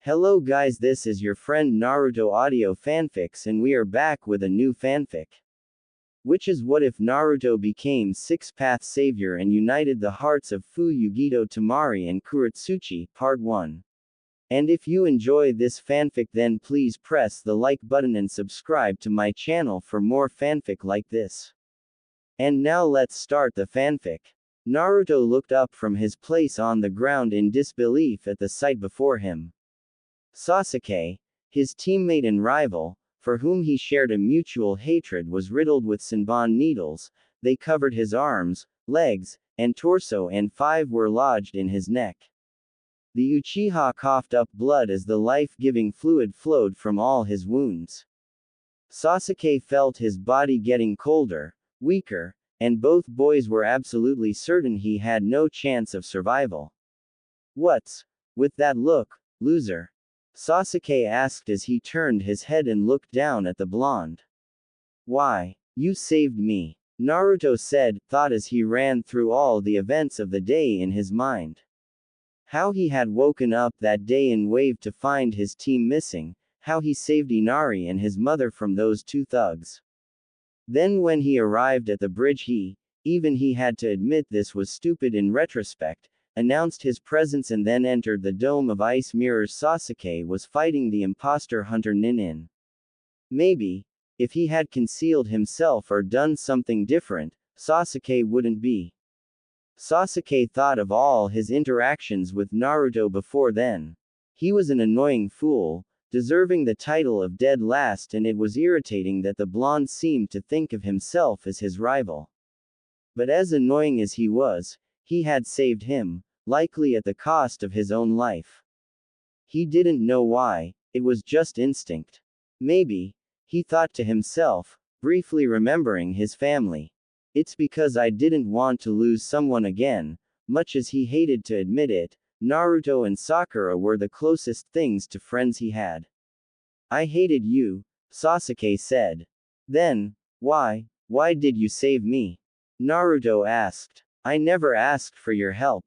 Hello guys, this is your friend Naruto Audio Fanfics and we are back with a new fanfic. Which is what if Naruto became six-path savior and united the hearts of yugito Temari and Kurotsuchi, Part 1. And if you enjoy this fanfic then please press the like button and subscribe to my channel for more fanfic like this. And now let's start the fanfic. Naruto looked up from his place on the ground in disbelief at the sight before him. Sasuke, his teammate and rival, for whom he shared a mutual hatred, was riddled with Senbon needles. They covered his arms, legs, and torso, and 5 were lodged in his neck. The Uchiha coughed up blood as the life-giving fluid flowed from all his wounds. Sasuke felt his body getting colder, weaker, and both boys were absolutely certain he had no chance of survival. "What's with that look, loser?" Sasuke asked as he turned his head and looked down at the blonde. "Why, you saved me," Naruto said, thought as he ran through all the events of the day in his mind. How he had woken up that day in Wave to find his team missing, how he saved Inari and his mother from those 2 thugs. Then when he arrived at the bridge he had to admit this was stupid in retrospect, announced his presence and then entered the Dome of Ice Mirrors. Sasuke was fighting the imposter hunter Rinnegan. Maybe, if he had concealed himself or done something different, Sasuke wouldn't be. Sasuke thought of all his interactions with Naruto before then. He was an annoying fool, deserving the title of dead last, and it was irritating that the blonde seemed to think of himself as his rival. But as annoying as he was, he had saved him, likely at the cost of his own life. He didn't know why, it was just instinct. Maybe, he thought to himself, briefly remembering his family. It's because I didn't want to lose someone again, much as he hated to admit it. Naruto and Sakura were the closest things to friends he had. "I hated you," Sasuke said. "Then, why did you save me?" Naruto asked. "I never asked for your help,"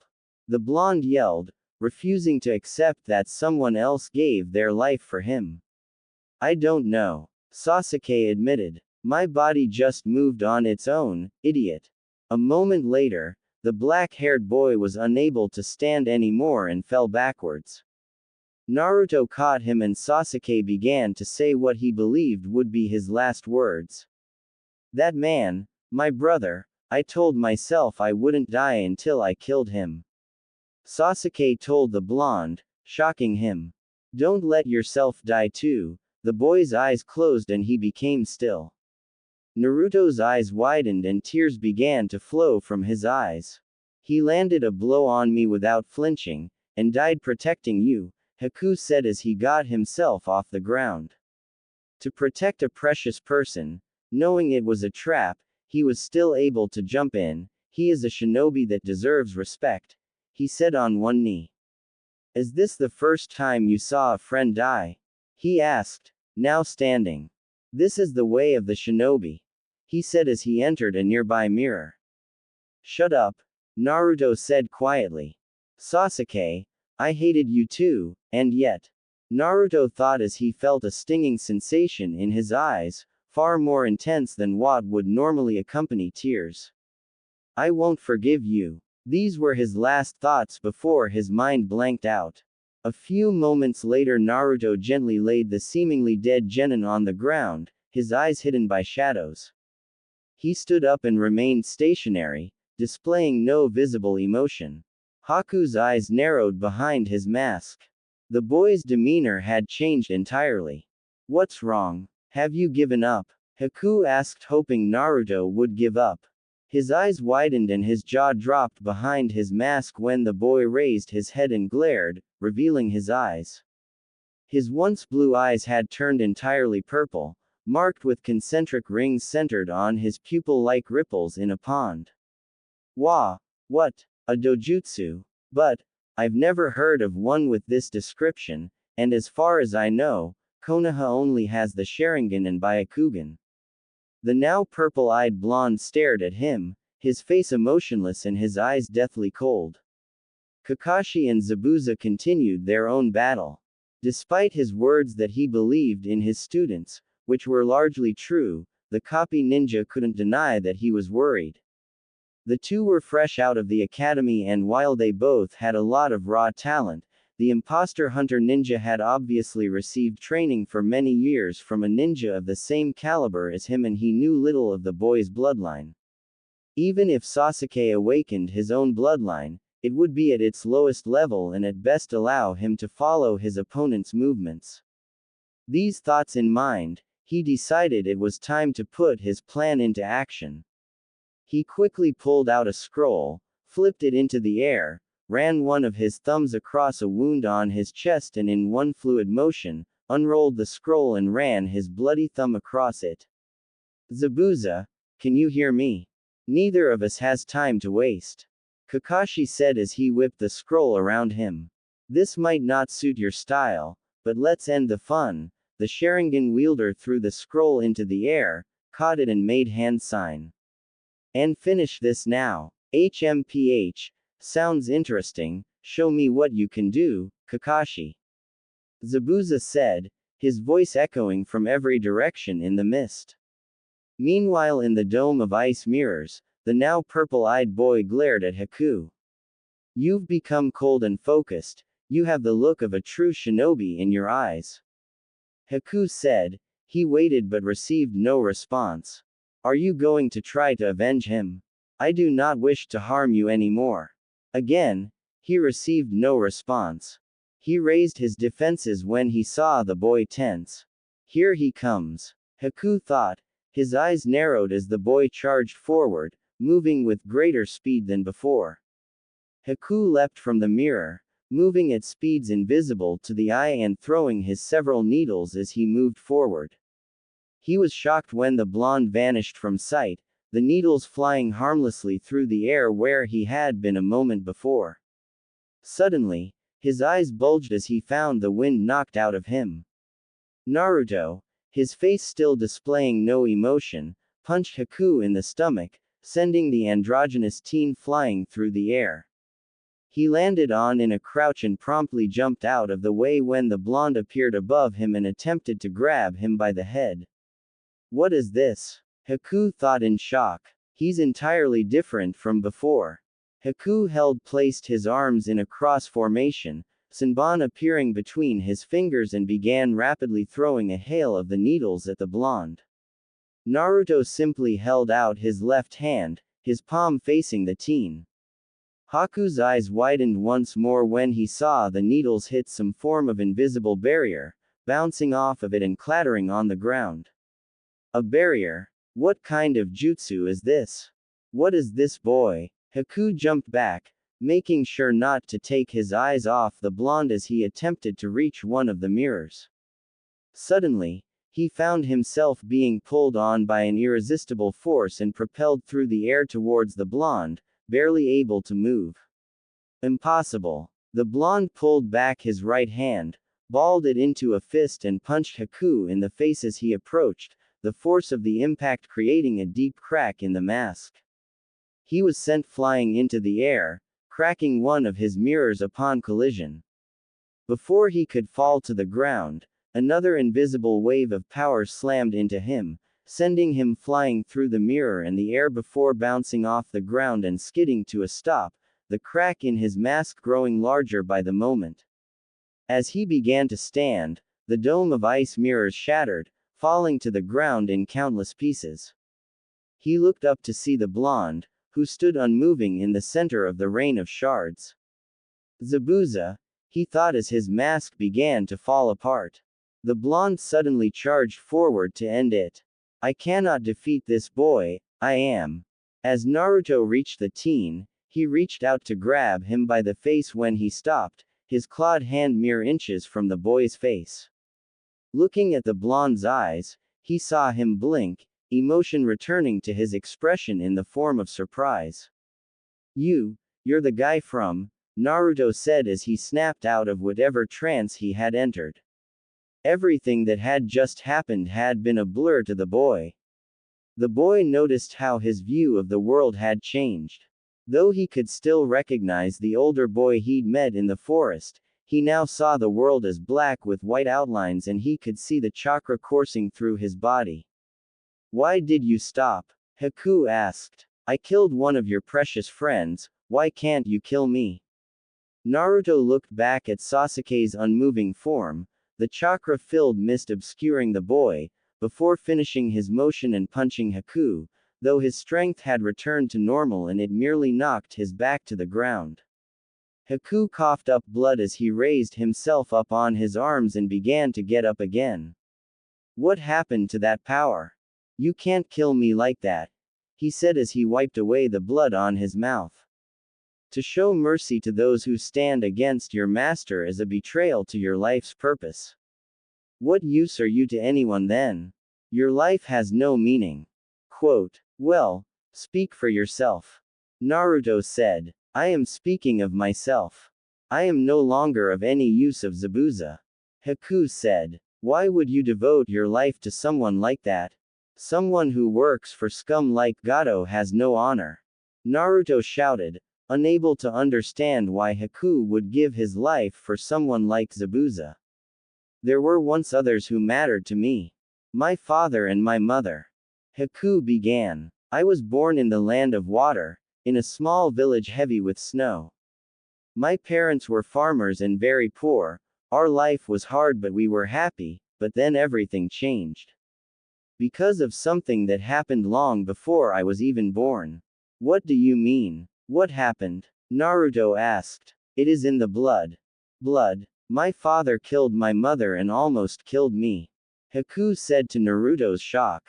the blonde yelled, refusing to accept that someone else gave their life for him. "I don't know," Sasuke admitted. "My body just moved on its own, idiot." A moment later, the black-haired boy was unable to stand anymore and fell backwards. Naruto caught him and Sasuke began to say what he believed would be his last words. "That man, my brother, I told myself I wouldn't die until I killed him," Sasuke told the blonde, shocking him. "Don't let yourself die too." The boy's eyes closed and he became still. Naruto's eyes widened and tears began to flow from his eyes. "He landed a blow on me without flinching, and died protecting you," Haku said as he got himself off the ground. To protect a precious person, knowing it was a trap, he was still able to jump in. "He is a shinobi that deserves respect," he said on one knee. "Is this the first time you saw a friend die?" he asked, now standing. "This is the way of the shinobi," he said as he entered a nearby mirror. "Shut up," Naruto said quietly. "Sasuke, I hated you too, and yet," Naruto thought as he felt a stinging sensation in his eyes, far more intense than what would normally accompany tears. "I won't forgive you." These were his last thoughts before his mind blanked out. A few moments later Naruto gently laid the seemingly dead genin on the ground, his eyes hidden by shadows. He stood up and remained stationary, displaying no visible emotion. Haku's eyes narrowed behind his mask. The boy's demeanor had changed entirely. "What's wrong? Have you given up?" Haku asked, hoping Naruto would give up. His eyes widened and his jaw dropped behind his mask when the boy raised his head and glared, revealing his eyes. His once blue eyes had turned entirely purple, marked with concentric rings centered on his pupil-like ripples in a pond. "Wah! What? A dojutsu? But I've never heard of one with this description, and as far as I know, Konoha only has the Sharingan and Byakugan." The now purple-eyed blonde stared at him, his face emotionless and his eyes deathly cold. Kakashi and Zabuza continued their own battle. Despite his words that he believed in his students, which were largely true, the copy ninja couldn't deny that he was worried. The two were fresh out of the academy, and while they both had a lot of raw talent, the imposter hunter ninja had obviously received training for many years from a ninja of the same caliber as him, and he knew little of the boy's bloodline. Even if Sasuke awakened his own bloodline, it would be at its lowest level and at best allow him to follow his opponent's movements. These thoughts in mind, he decided it was time to put his plan into action. He quickly pulled out a scroll, flipped it into the air, ran one of his thumbs across a wound on his chest, and in one fluid motion, unrolled the scroll and ran his bloody thumb across it. "Zabuza, can you hear me? Neither of us has time to waste," Kakashi said as he whipped the scroll around him. "This might not suit your style, but let's end the fun." The Sharingan wielder threw the scroll into the air, caught it and made hand sign. "And finish this now. HMPH. Sounds interesting, show me what you can do, Kakashi," Zabuza said, his voice echoing from every direction in the mist. Meanwhile, in the dome of ice mirrors, the now purple-eyed boy glared at Haku. "You've become cold and focused, you have the look of a true shinobi in your eyes," Haku said. He waited but received no response. "Are you going to try to avenge him? I do not wish to harm you anymore." Again, he received no response. He raised his defenses when he saw the boy tense. "Here he comes," Haku thought. His eyes narrowed as the boy charged forward, moving with greater speed than before. Haku leapt from the mirror, moving at speeds invisible to the eye and throwing his several needles as he moved forward. He was shocked when the blonde vanished from sight, the needles flying harmlessly through the air where he had been a moment before. Suddenly, his eyes bulged as he found the wind knocked out of him. Naruto, his face still displaying no emotion, punched Haku in the stomach, sending the androgynous teen flying through the air. He landed on in a crouch and promptly jumped out of the way when the blonde appeared above him and attempted to grab him by the head. "What is this?" Haku thought in shock. He's entirely different from before. Haku placed his arms in a cross formation, Senbon appearing between his fingers, and began rapidly throwing a hail of the needles at the blonde. Naruto simply held out his left hand, his palm facing the teen. Haku's eyes widened once more when he saw the needles hit some form of invisible barrier, bouncing off of it and clattering on the ground. "A barrier? What kind of jutsu is this? What is this boy?" Haku jumped back, making sure not to take his eyes off the blonde as he attempted to reach one of the mirrors. Suddenly, he found himself being pulled on by an irresistible force and propelled through the air towards the blonde, barely able to move. "Impossible." The blonde pulled back his right hand, balled it into a fist and punched Haku in the face as he approached, the force of the impact creating a deep crack in the mask. He was sent flying into the air, cracking one of his mirrors upon collision. Before he could fall to the ground, another invisible wave of power slammed into him, sending him flying through the mirror and the air before bouncing off the ground and skidding to a stop, the crack in his mask growing larger by the moment. As he began to stand, the dome of ice mirrors shattered, falling to the ground in countless pieces. He looked up to see the blonde, who stood unmoving in the center of the rain of shards. "Zabuza," he thought as his mask began to fall apart. The blonde suddenly charged forward to end it. "I cannot defeat this boy, I am." As Naruto reached the teen, he reached out to grab him by the face when he stopped, his clawed hand mere inches from the boy's face. Looking at the blonde's eyes, he saw him blink, emotion returning to his expression in the form of surprise. You're the guy from," Naruto said as he snapped out of whatever trance he had entered. Everything that had just happened had been a blur to the boy. The boy noticed how his view of the world had changed. Though he could still recognize the older boy he'd met in the forest, He now saw the world as black with white outlines and he could see the chakra coursing through his body. Why did you stop? Haku asked. I killed one of your precious friends, why can't you kill me? Naruto looked back at Sasuke's unmoving form, the chakra-filled mist obscuring the boy, before finishing his motion and punching Haku, though his strength had returned to normal and it merely knocked his back to the ground. Haku coughed up blood as he raised himself up on his arms and began to get up again. What happened to that power? You can't kill me like that, he said as he wiped away the blood on his mouth. To show mercy to those who stand against your master is a betrayal to your life's purpose. What use are you to anyone then? Your life has no meaning. Quote, well, speak for yourself. Naruto said, I am speaking of myself. I am no longer of any use of Zabuza. Haku said, why would you devote your life to someone like that? Someone who works for scum like Gato has no honor. Naruto shouted, unable to understand why Haku would give his life for someone like Zabuza. There were once others who mattered to me. My father and my mother. Haku began. I was born in the land of water, in a small village heavy with snow. My parents were farmers and very poor, our life was hard but we were happy, but then everything changed. Because of something that happened long before I was even born. What do you mean? What happened? Naruto asked. It is in the blood. Blood. My father killed my mother and almost killed me. Haku said to Naruto's shock.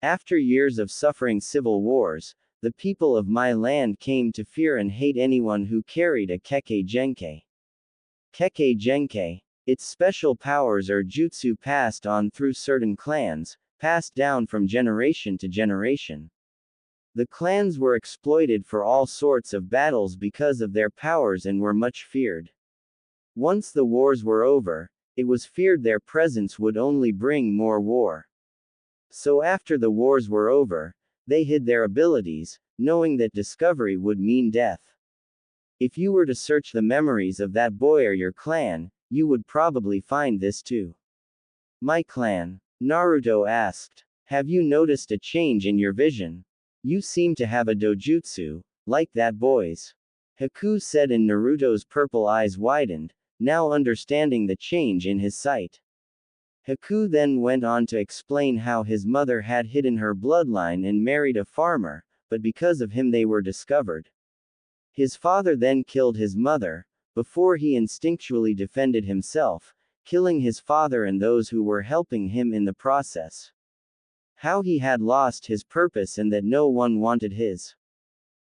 After years of suffering civil wars, the people of my land came to fear and hate anyone who carried a Kekkei Genkai. Kekkei Genkai. Its special powers are jutsu passed on through certain clans, passed down from generation to generation. The clans were exploited for all sorts of battles because of their powers and were much feared. Once the wars were over, it was feared their presence would only bring more war. So after the wars were over, they hid their abilities, knowing that discovery would mean death. If you were to search the memories of that boy or your clan, you would probably find this too. My clan? Naruto asked. Have you noticed a change in your vision? You seem to have a dojutsu, like that boy's. Haku said, and Naruto's purple eyes widened, now understanding the change in his sight. Haku then went on to explain how his mother had hidden her bloodline and married a farmer, but because of him they were discovered. His father then killed his mother, before he instinctually defended himself, killing his father and those who were helping him in the process. How he had lost his purpose and that no one wanted his.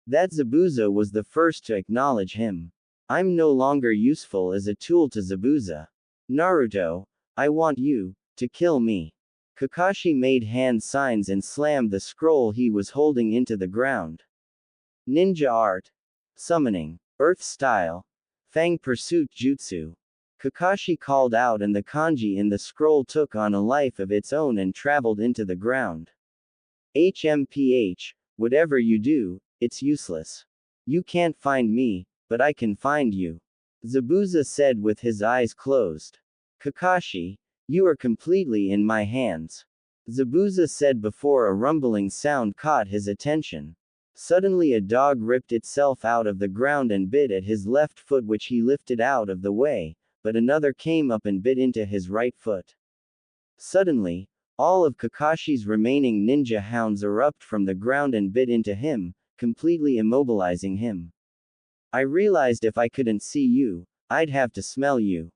That Zabuza was the first to acknowledge him. I'm no longer useful as a tool to Zabuza. Naruto, I want you to kill me. Kakashi made hand signs and slammed the scroll he was holding into the ground. Ninja art. Summoning. Earth style. Fang pursuit jutsu. Kakashi called out and the kanji in the scroll took on a life of its own and traveled into the ground. HMPH, whatever you do, it's useless. You can't find me, but I can find you. Zabuza said with his eyes closed. Kakashi, you are completely in my hands. Zabuza said before a rumbling sound caught his attention. Suddenly a dog ripped itself out of the ground and bit at his left foot, which he lifted out of the way, but another came up and bit into his right foot. Suddenly, all of Kakashi's remaining ninja hounds erupt from the ground and bit into him, completely immobilizing him. I realized if I couldn't see you, I'd have to smell you.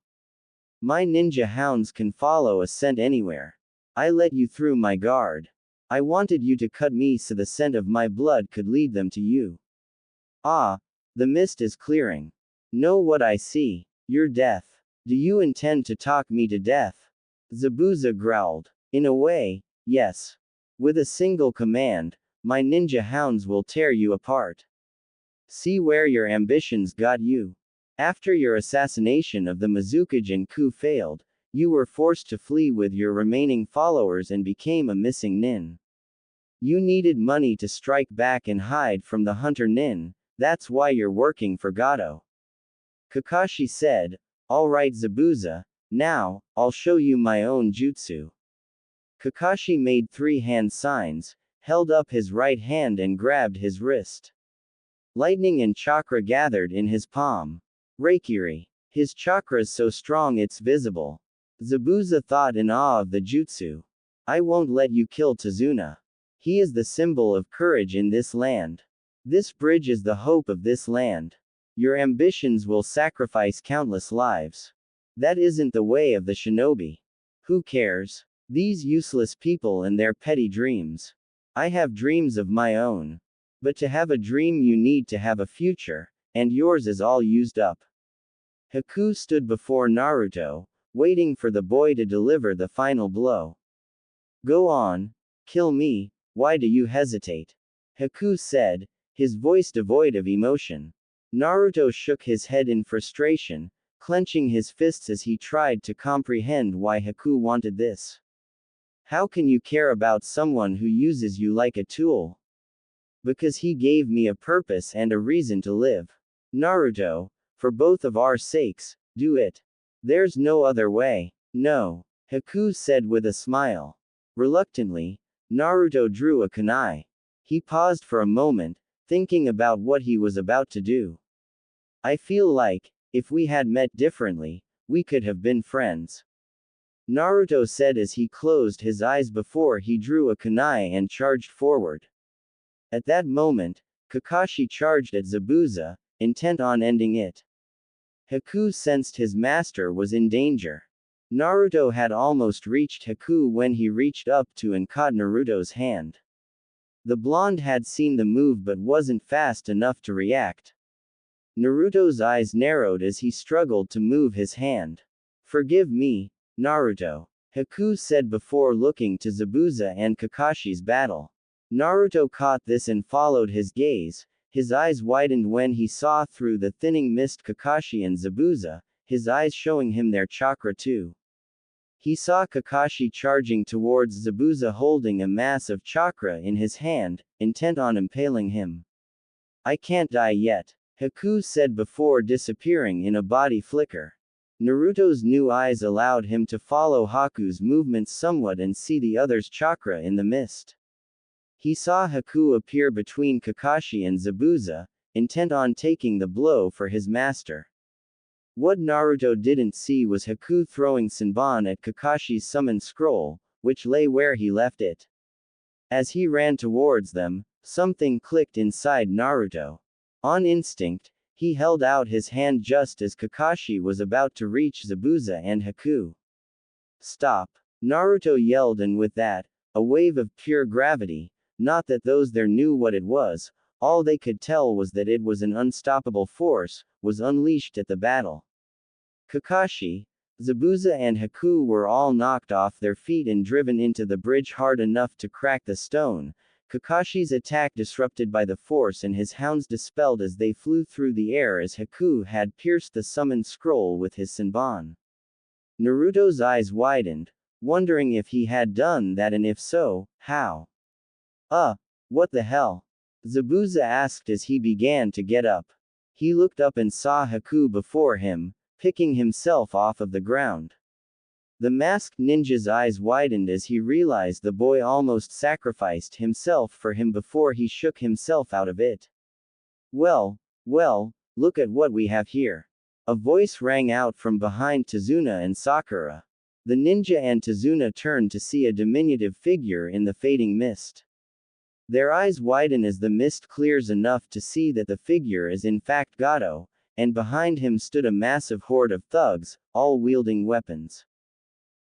My ninja hounds can follow a scent anywhere. I let you through my guard. I wanted you to cut me so the scent of my blood could lead them to you. Ah, the mist is clearing. Know what I see? Your death. Do you intend to talk me to death? Zabuza growled. In a way, yes. With a single command, my ninja hounds will tear you apart. See where your ambitions got you. After your assassination of the Mizukage coup failed, you were forced to flee with your remaining followers and became a missing nin. You needed money to strike back and hide from the hunter nin, that's why you're working for Gato. Kakashi said, Alright Zabuza, now, I'll show you my own jutsu. Kakashi made 3 hand signs, held up his right hand and grabbed his wrist. Lightning and chakra gathered in his palm. Reikiri. His chakra's so strong it's visible. Zabuza thought in awe of the jutsu. I won't let you kill Tazuna. He is the symbol of courage in this land. This bridge is the hope of this land. Your ambitions will sacrifice countless lives. That isn't the way of the shinobi. Who cares? These useless people and their petty dreams. I have dreams of my own. But to have a dream you need to have a future, and yours is all used up. Haku stood before Naruto, waiting for the boy to deliver the final blow. Go on. Kill me, why do you hesitate? Haku said, his voice devoid of emotion. Naruto shook his head in frustration, clenching his fists as he tried to comprehend why Haku wanted this. How can you care about someone who uses you like a tool? Because he gave me a purpose and a reason to live. Naruto, for both of our sakes, do it. There's no other way. No. Haku said with a smile. Reluctantly, Naruto drew a kunai. He paused for a moment, thinking about what he was about to do. I feel like, if we had met differently, we could have been friends. Naruto said as he closed his eyes before he drew a kunai and charged forward. At that moment, Kakashi charged at Zabuza, intent on ending it. Haku sensed his master was in danger. Naruto had almost reached Haku when he reached up to and caught Naruto's hand. The blonde had seen the move but wasn't fast enough to react. Naruto's eyes narrowed as he struggled to move his hand. Forgive me, Naruto, Haku said before looking to Zabuza and Kakashi's battle. Naruto caught this and followed his gaze. His eyes widened when he saw through the thinning mist Kakashi and Zabuza, his eyes showing him their chakra too. He saw Kakashi charging towards Zabuza holding a mass of chakra in his hand, intent on impaling him. I can't die yet, Haku said before disappearing in a body flicker. Naruto's new eyes allowed him to follow Haku's movements somewhat and see the other's chakra in the mist. He saw Haku appear between Kakashi and Zabuza, intent on taking the blow for his master. What Naruto didn't see was Haku throwing Senbon at Kakashi's summon scroll, which lay where he left it. As he ran towards them, something clicked inside Naruto. On instinct, he held out his hand just as Kakashi was about to reach Zabuza and Haku. Stop! Naruto yelled, and with that, a wave of pure gravity, not that those there knew what it was, all they could tell was that it was an unstoppable force, was unleashed at the battle. Kakashi, Zabuza and Haku were all knocked off their feet and driven into the bridge hard enough to crack the stone. Kakashi's attack disrupted by the force and his hounds dispelled as they flew through the air as Haku had pierced the summon scroll with his Senbon. Naruto's eyes widened, wondering if he had done that and if so, how. What the hell? Zabuza asked as he began to get up. He looked up and saw Haku before him, picking himself off of the ground. The masked ninja's eyes widened as he realized the boy almost sacrificed himself for him before he shook himself out of it. Well, look at what we have here. A voice rang out from behind Tazuna and Sakura. The ninja and Tazuna turned to see a diminutive figure in the fading mist. Their eyes widen as the mist clears enough to see that the figure is in fact Gato, and behind him stood a massive horde of thugs, all wielding weapons.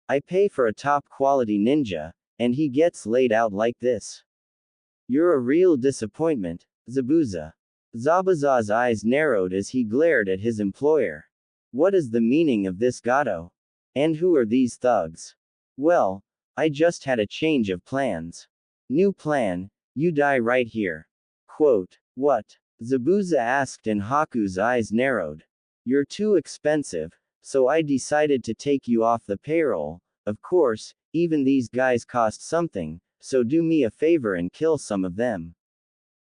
I pay for a top-quality ninja, and he gets laid out like this. You're a real disappointment, Zabuza. Zabuza's eyes narrowed as he glared at his employer. What is the meaning of this Gato? And who are these thugs? Well, I just had a change of plans. New plan, you die right here. Quote, what? Zabuza asked and Haku's eyes narrowed. You're too expensive, so I decided to take you off the payroll. Of course, even these guys cost something, so do me a favor and kill some of them.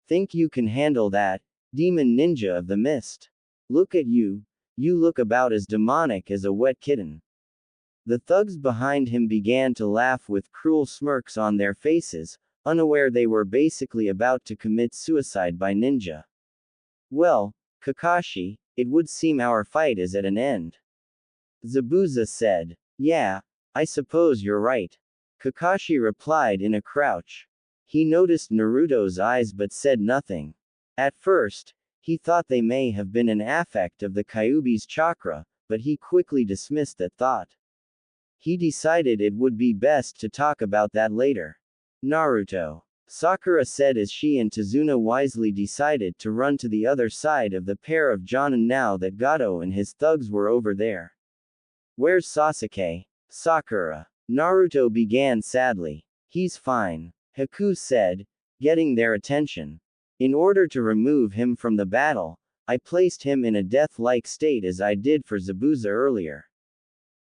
Think you can handle that, demon ninja of the mist? Look at you. You look about as demonic as a wet kitten. The thugs behind him began to laugh with cruel smirks on their faces, unaware they were basically about to commit suicide by ninja. Well, Kakashi, it would seem our fight is at an end. Zabuza said. Yeah, I suppose you're right. Kakashi replied in a crouch. He noticed Naruto's eyes but said nothing. At first, he thought they may have been an affect of the Kyuubi's chakra, but he quickly dismissed that thought. He decided it would be best to talk about that later. Naruto. Sakura said as she and Tazuna wisely decided to run to the other side of the pair of Jonin now that Gato and his thugs were over there. Where's Sasuke? Sakura. Naruto began sadly. He's fine. Haku said, getting their attention. In order to remove him from the battle, I placed him in a death-like state as I did for Zabuza earlier.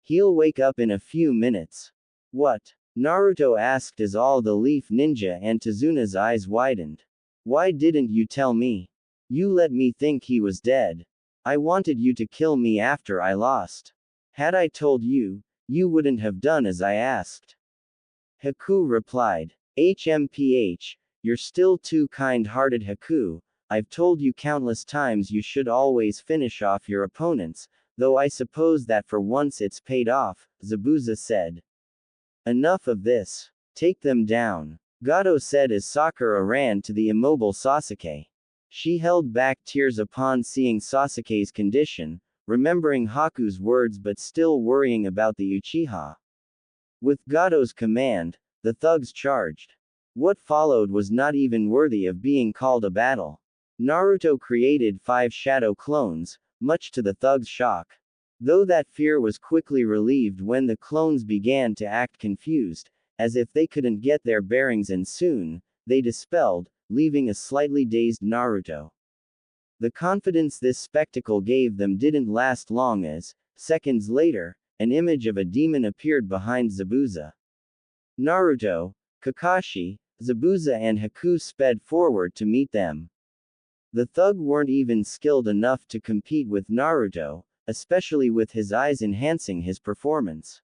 He'll wake up in a few minutes. What? Naruto asked as all the Leaf Ninja and Tazuna's eyes widened. Why didn't you tell me? You let me think he was dead. I wanted you to kill me after I lost. Had I told you, you wouldn't have done as I asked. Haku replied. HMPH, you're still too kind-hearted Haku. I've told you countless times you should always finish off your opponents, though I suppose that for once it's paid off, Zabuza said. Enough of this. Take them down. Gato said as Sakura ran to the immobile Sasuke. She held back tears upon seeing Sasuke's condition, remembering Haku's words but still worrying about the Uchiha. With Gato's command, the thugs charged. What followed was not even worthy of being called a battle. Naruto created 5 shadow clones, much to the thugs' shock. Though that fear was quickly relieved when the clones began to act confused, as if they couldn't get their bearings, and soon, they dispelled, leaving a slightly dazed Naruto. The confidence this spectacle gave them didn't last long as, seconds later, an image of a demon appeared behind Zabuza. Naruto, Kakashi, Zabuza and Haku sped forward to meet them. The thug weren't even skilled enough to compete with Naruto, especially with his eyes enhancing his performance.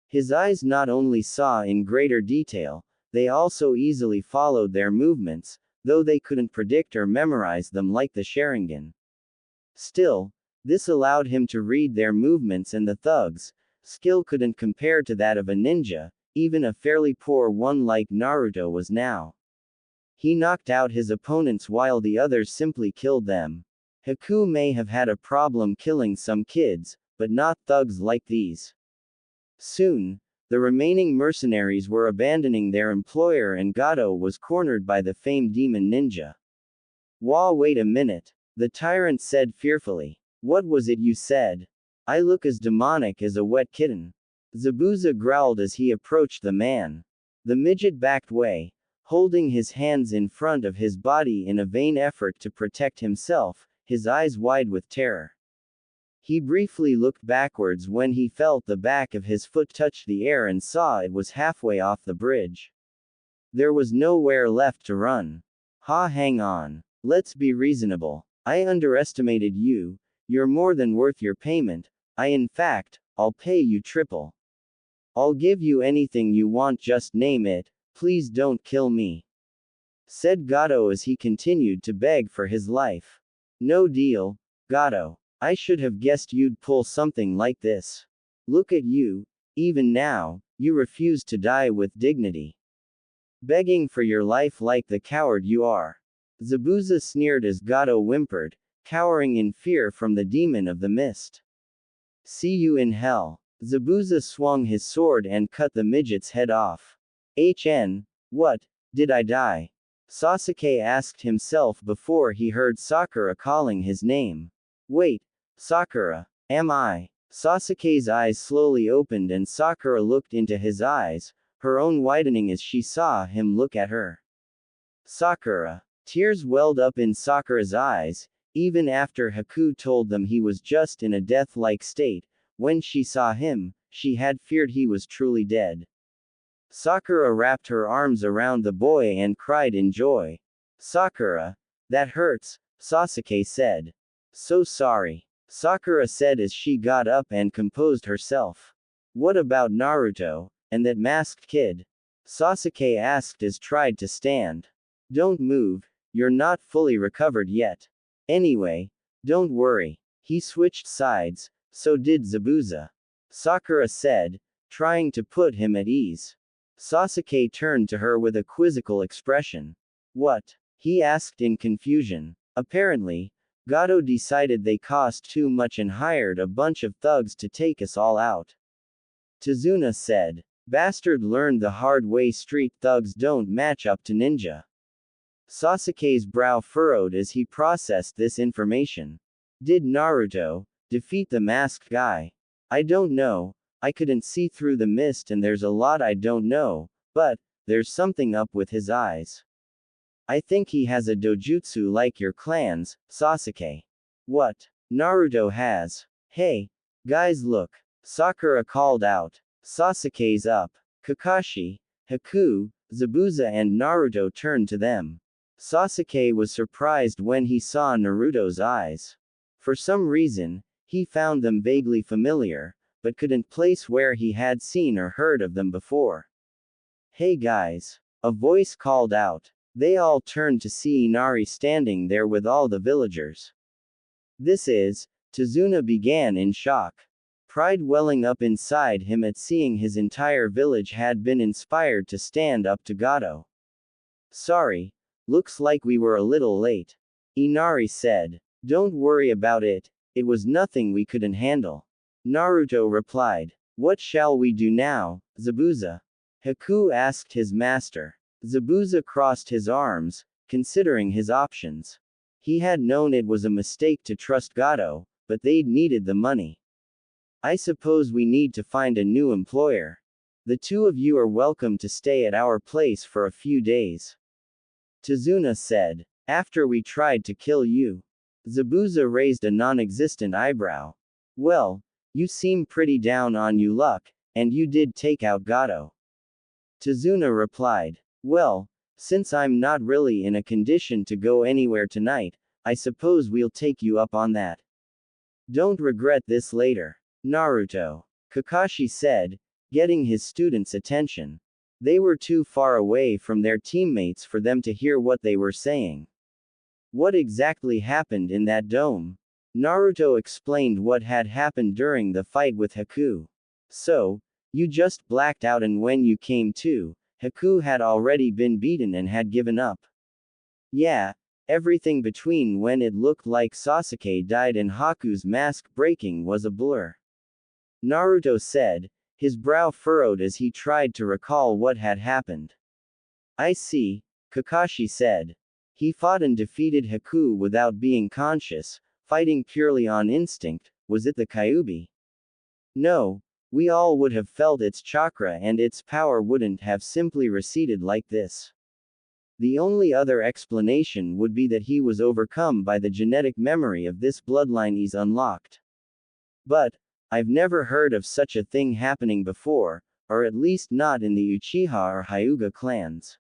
His eyes not only saw in greater detail, they also easily followed their movements, though they couldn't predict or memorize them like the Sharingan. Still, this allowed him to read their movements, and the thug's skill couldn't compare to that of a ninja, even a fairly poor one like Naruto was now. He knocked out his opponents while the others simply killed them. Haku may have had a problem killing some kids, but not thugs like these. Soon, the remaining mercenaries were abandoning their employer and Gato was cornered by the famed demon ninja. Wait a minute, the tyrant said fearfully. What was it you said? I look as demonic as a wet kitten. Zabuza growled as he approached the man. The midget backed away, holding his hands in front of his body in a vain effort to protect himself, his eyes wide with terror. He briefly looked backwards when he felt the back of his foot touch the air and saw it was halfway off the bridge. There was nowhere left to run. Hang on. Let's be reasonable. I underestimated you. You're more than worth your payment. In fact, I'll pay you triple. I'll give you anything you want, just name it. Please don't kill me. Said Gato as he continued to beg for his life. No deal, Gato. I should have guessed you'd pull something like this. Look at you, even now, you refuse to die with dignity. Begging for your life like the coward you are. Zabuza sneered as Gato whimpered, cowering in fear from the demon of the mist. See you in hell. Zabuza swung his sword and cut the midget's head off. What, did I die? Sasuke asked himself before he heard Sakura calling his name. Wait, Sakura, am I? Sasuke's eyes slowly opened and Sakura looked into his eyes, her own widening as she saw him look at her. Sakura. Tears welled up in Sakura's eyes, even after Haku told them he was just in a death-like state. When she saw him, she had feared he was truly dead. Sakura wrapped her arms around the boy and cried in joy. Sakura. That hurts, Sasuke said. So sorry. Sakura said as she got up and composed herself. What about Naruto, and that masked kid? Sasuke asked as tried to stand. Don't move, you're not fully recovered yet. Anyway, don't worry. He switched sides, so did Zabuza. Sakura said, trying to put him at ease. Sasuke turned to her with a quizzical expression. What? He asked in confusion. Apparently, Gato decided they cost too much and hired a bunch of thugs to take us all out. Tazuna said. Bastard learned the hard way street thugs don't match up to ninja. Sasuke's brow furrowed as he processed this information. Did Naruto defeat the masked guy? I don't know, I couldn't see through the mist and there's a lot I don't know, but there's something up with his eyes. I think he has a dojutsu like your clan's, Sasuke. What? Naruto has. Hey, guys look. Sakura called out. Sasuke's up. Kakashi, Haku, Zabuza and Naruto turned to them. Sasuke was surprised when he saw Naruto's eyes. For some reason, he found them vaguely familiar, but couldn't place where he had seen or heard of them before. Hey guys! A voice called out. They all turned to see Inari standing there with all the villagers. This is, Tazuna began in shock. Pride welling up inside him at seeing his entire village had been inspired to stand up to Gato. Sorry, looks like we were a little late. Inari said. Don't worry about it, it was nothing we couldn't handle. Naruto replied. What shall we do now, Zabuza? Haku asked his master. Zabuza crossed his arms, considering his options. He had known it was a mistake to trust Gato, but they'd needed the money. I suppose we need to find a new employer. The two of you are welcome to stay at our place for a few days. Tazuna said. After we tried to kill you. Zabuza raised a non-existent eyebrow. Well, you seem pretty down on your luck, and you did take out Gato. Tazuna replied. Well, since I'm not really in a condition to go anywhere tonight, I suppose we'll take you up on that. Don't regret this later. Naruto. Kakashi said, getting his students' attention. They were too far away from their teammates for them to hear what they were saying. What exactly happened in that dome? Naruto explained what had happened during the fight with Haku. So, you just blacked out and when you came to, Haku had already been beaten and had given up. Yeah, everything between when it looked like Sasuke died and Haku's mask breaking was a blur. Naruto said, his brow furrowed as he tried to recall what had happened. I see, Kakashi said. He fought and defeated Haku without being conscious, fighting purely on instinct. Was it the Kyuubi? No. We all would have felt its chakra and its power wouldn't have simply receded like this. The only other explanation would be that he was overcome by the genetic memory of this bloodline is unlocked. But, I've never heard of such a thing happening before, or at least not in the Uchiha or Hyuga clans.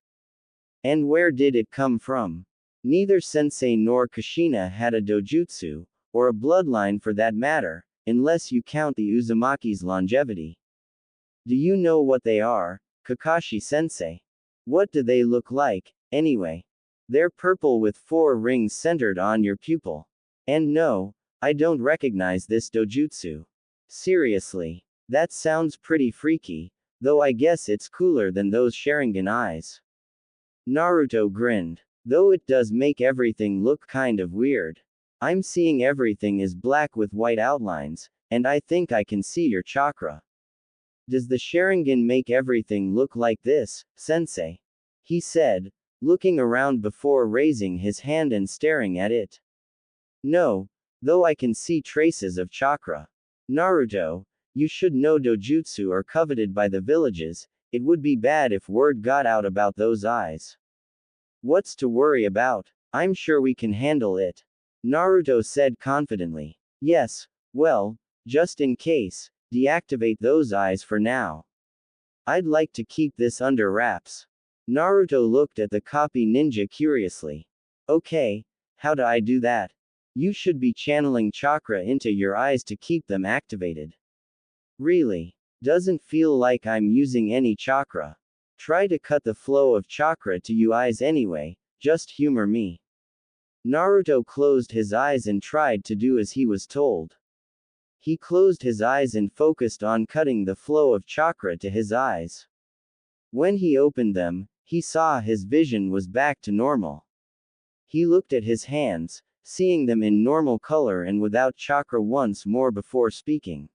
And where did it come from? Neither Sensei nor Kushina had a dojutsu, or a bloodline for that matter, unless you count the Uzumaki's longevity. Do you know what they are, Kakashi-sensei? What do they look like, anyway? They're purple with 4 rings centered on your pupil. And no, I don't recognize this dojutsu. Seriously. That sounds pretty freaky, though I guess it's cooler than those Sharingan eyes. Naruto grinned. Though it does make everything look kind of weird. I'm seeing everything is black with white outlines, and I think I can see your chakra. Does the Sharingan make everything look like this, sensei? He said, looking around before raising his hand and staring at it. No, though I can see traces of chakra. Naruto, you should know dojutsu are coveted by the villages, it would be bad if word got out about those eyes. What's to worry about? I'm sure we can handle it. Naruto said confidently. Yes, well, just in case, deactivate those eyes for now. I'd like to keep this under wraps. Naruto looked at the copy ninja curiously. Okay, how do I do that? You should be channeling chakra into your eyes to keep them activated. Really? Doesn't feel like I'm using any chakra. Try to cut the flow of chakra to you eyes anyway, just humor me. Naruto closed his eyes and tried to do as he was told. He closed his eyes and focused on cutting the flow of chakra to his eyes. When he opened them, he saw his vision was back to normal. He looked at his hands, seeing them in normal color and without chakra once more before speaking.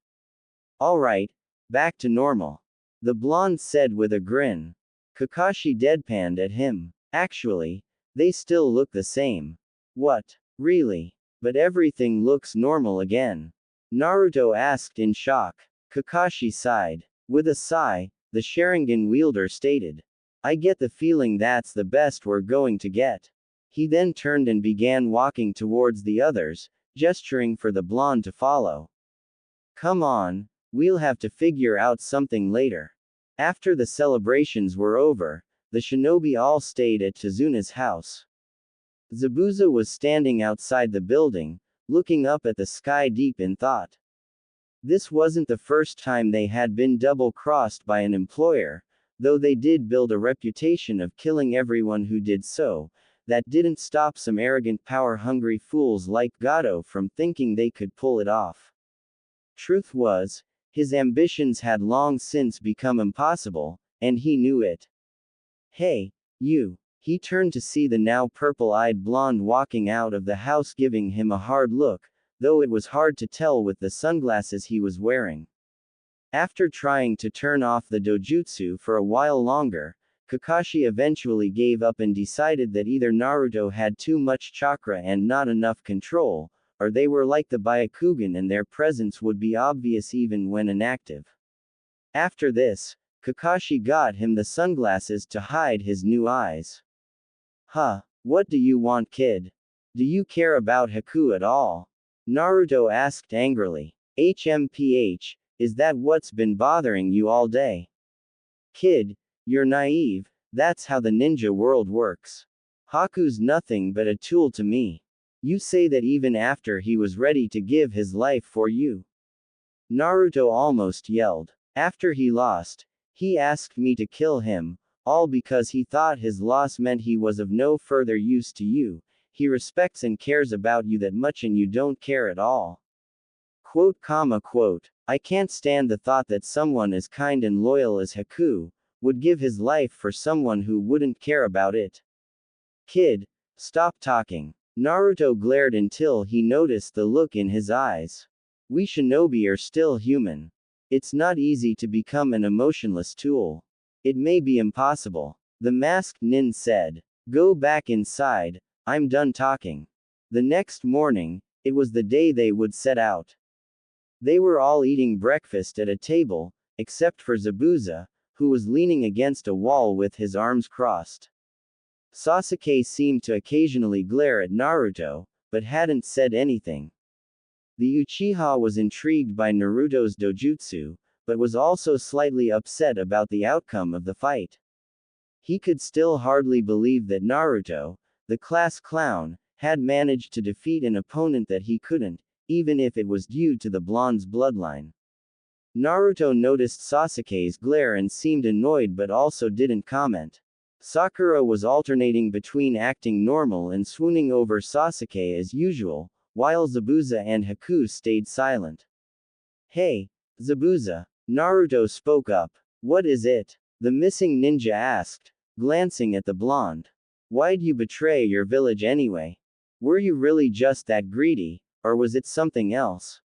Alright, back to normal. The blonde said with a grin. Kakashi deadpanned at him. Actually, they still look the same. What? Really? But everything looks normal again. Naruto asked in shock. Kakashi sighed. With a sigh, the Sharingan wielder stated. I get the feeling that's the best we're going to get. He then turned and began walking towards the others, gesturing for the blonde to follow. Come on, we'll have to figure out something later. After the celebrations were over, the shinobi all stayed at Tazuna's house. Zabuza was standing outside the building, looking up at the sky deep in thought. This wasn't the first time they had been double-crossed by an employer, though they did build a reputation of killing everyone who did so. That didn't stop some arrogant power-hungry fools like Gato from thinking they could pull it off. Truth was, his ambitions had long since become impossible, and he knew it. Hey, you. He turned to see the now purple-eyed blonde walking out of the house giving him a hard look, though it was hard to tell with the sunglasses he was wearing. After trying to turn off the dojutsu for a while longer, Kakashi eventually gave up and decided that either Naruto had too much chakra and not enough control, or they were like the Byakugan and their presence would be obvious even when inactive. After this, Kakashi got him the sunglasses to hide his new eyes. Huh, what do you want, kid? Do you care about Haku at all? Naruto asked angrily. HMPH, is that what's been bothering you all day? Kid, you're naive, that's how the ninja world works. Haku's nothing but a tool to me. You say that even after he was ready to give his life for you. Naruto almost yelled. After he lost, he asked me to kill him, all because he thought his loss meant he was of no further use to you. He respects and cares about you that much and you don't care at all. Quote, I can't stand the thought that someone as kind and loyal as Haku would give his life for someone who wouldn't care about it. Kid, stop talking. Naruto glared until he noticed the look in his eyes. We shinobi are still human. It's not easy to become an emotionless tool. It may be impossible. The masked nin said. Go back inside, I'm done talking. The next morning, it was the day they would set out. They were all eating breakfast at a table, except for Zabuza, who was leaning against a wall with his arms crossed. Sasuke seemed to occasionally glare at Naruto, but hadn't said anything. The Uchiha was intrigued by Naruto's dojutsu, but was also slightly upset about the outcome of the fight. He could still hardly believe that Naruto, the class clown, had managed to defeat an opponent that he couldn't, even if it was due to the blonde's bloodline. Naruto noticed Sasuke's glare and seemed annoyed but also didn't comment. Sakura was alternating between acting normal and swooning over Sasuke as usual, while Zabuza and Haku stayed silent. Hey, Zabuza. Naruto spoke up. What is it? The missing ninja asked, glancing at the blonde. Why'd you betray your village anyway? Were you really just that greedy, or was it something else?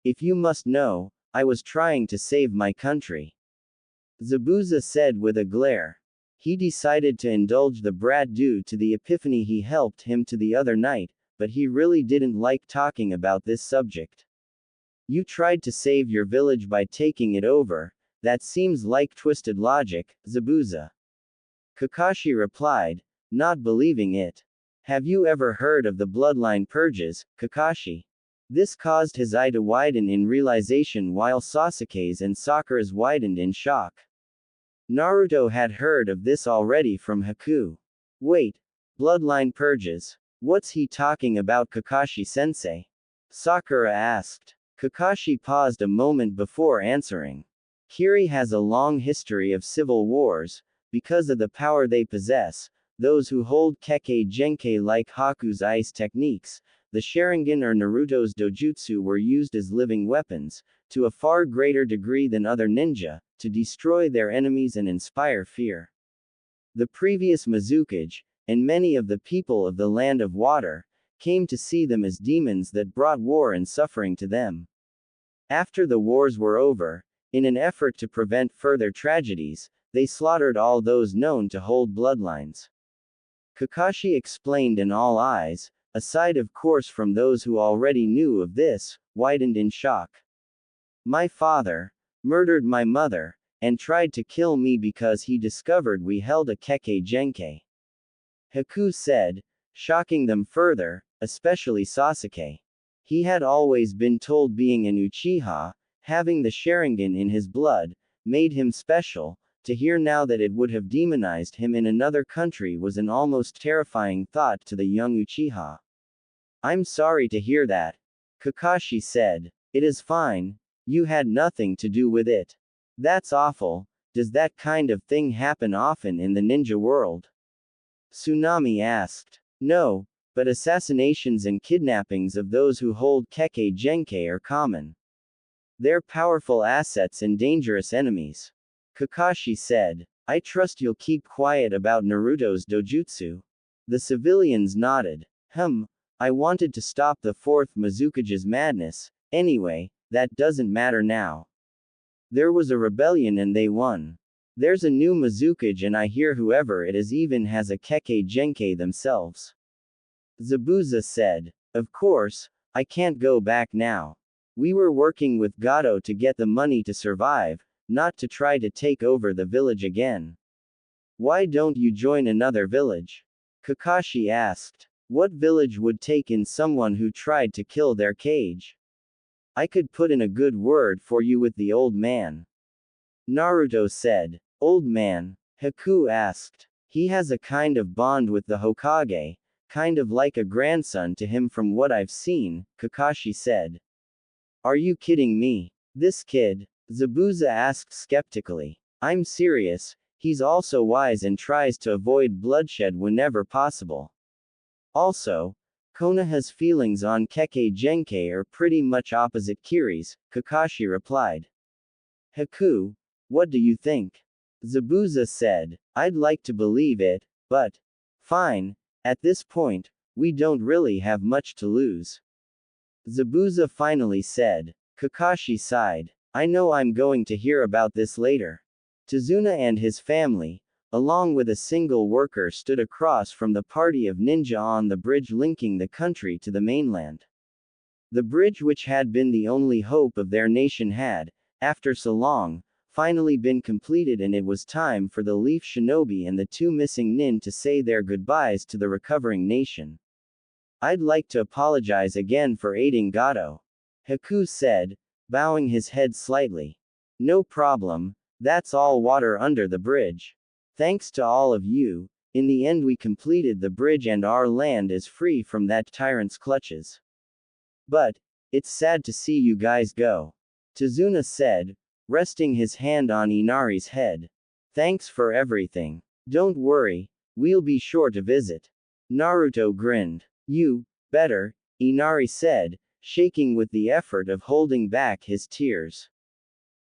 If you must know, I was trying to save my country. Zabuza said with a glare. He decided to indulge the brat due to the epiphany he helped him to the other night, but he really didn't like talking about this subject. You tried to save your village by taking it over, that seems like twisted logic, Zabuza. Kakashi replied, not believing it. Have you ever heard of the bloodline purges, Kakashi? This caused his eye to widen in realization while Sasuke's and Sakura's widened in shock. Naruto had heard of this already from Haku. Wait, bloodline purges. What's he talking about, Kakashi-sensei? Sakura asked. Kakashi paused a moment before answering. Kiri has a long history of civil wars. Because of the power they possess, those who hold Kekkei Genkai like Haku's ice techniques, the Sharingan or Naruto's dojutsu were used as living weapons, to a far greater degree than other ninja, to destroy their enemies and inspire fear. The previous Mizukage, and many of the people of the Land of Water, came to see them as demons that brought war and suffering to them. After the wars were over, in an effort to prevent further tragedies, they slaughtered all those known to hold bloodlines. Kakashi explained, and all eyes, aside of course from those who already knew of this, widened in shock. My father murdered my mother, and tried to kill me because he discovered we held a Kekkei Genkai. Haku said, shocking them further, especially Sasuke. He had always been told being an Uchiha, having the Sharingan in his blood, made him special. To hear now that it would have demonized him in another country was an almost terrifying thought to the young Uchiha. I'm sorry to hear that. Kakashi said. It is fine. You had nothing to do with it. That's awful. Does that kind of thing happen often in the ninja world? Tsunami asked. No, but assassinations and kidnappings of those who hold Kekkei Genkai are common. They're powerful assets and dangerous enemies. Kakashi said. I trust you'll keep quiet about Naruto's dojutsu. The civilians nodded. I wanted to stop the fourth Mizukage's madness. Anyway, that doesn't matter now. There was a rebellion and they won. There's a new Mizukage and I hear whoever it is even has a Kekkei Genkai themselves. Zabuza said. Of course, I can't go back now. We were working with Gato to get the money to survive, not to try to take over the village again. Why don't you join another village? Kakashi asked. What village would take in someone who tried to kill their Kage? I could put in a good word for you with the old man. Naruto said. Old man? Haku asked. He has a kind of bond with the Hokage, kind of like a grandson to him from what I've seen, Kakashi said. Are you kidding me? This kid? Zabuza asked skeptically. I'm serious, he's also wise and tries to avoid bloodshed whenever possible. Also, Konoha's feelings on Kekkei Genkai are pretty much opposite Kiri's, Kakashi replied. Haku, what do you think? Zabuza said. I'd like to believe it, but fine, at this point, we don't really have much to lose. Zabuza finally said. Kakashi sighed. I know I'm going to hear about this later. Tazuna and his family, along with a single worker, stood across from the party of ninja on the bridge linking the country to the mainland. The bridge, which had been the only hope of their nation, had, after so long, finally been completed, and it was time for the Leaf Shinobi and the two missing nin to say their goodbyes to the recovering nation. I'd like to apologize again for aiding Gato. Haku said, bowing his head slightly. No problem, that's all water under the bridge. Thanks to all of you, in the end we completed the bridge and our land is free from that tyrant's clutches. But, it's sad to see you guys go. Tazuna said, resting his hand on Inari's head. Thanks for everything. Don't worry, we'll be sure to visit. Naruto grinned. You better, Inari said, shaking with the effort of holding back his tears.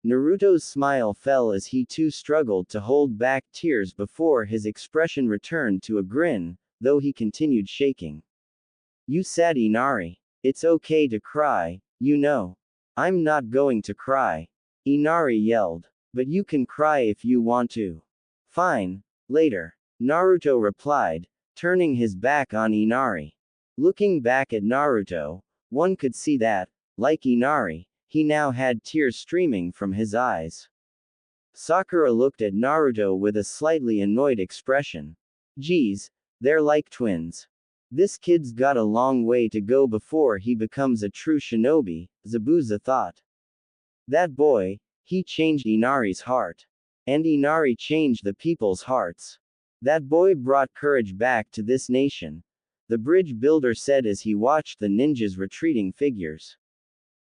Naruto's smile fell as he too struggled to hold back tears before his expression returned to a grin, though he continued shaking. You said, Inari. It's okay to cry, you know. I'm not going to cry. Inari yelled. But you can cry if you want to. Fine, later. Naruto replied, turning his back on Inari. Looking back at Naruto, one could see that, like Inari, he now had tears streaming from his eyes. Sakura looked at Naruto with a slightly annoyed expression. Geez, they're like twins. This kid's got a long way to go before he becomes a true shinobi, Zabuza thought. That boy, he changed Inari's heart. And Inari changed the people's hearts. That boy brought courage back to this nation. the bridge builder said as he watched the ninjas' retreating figures.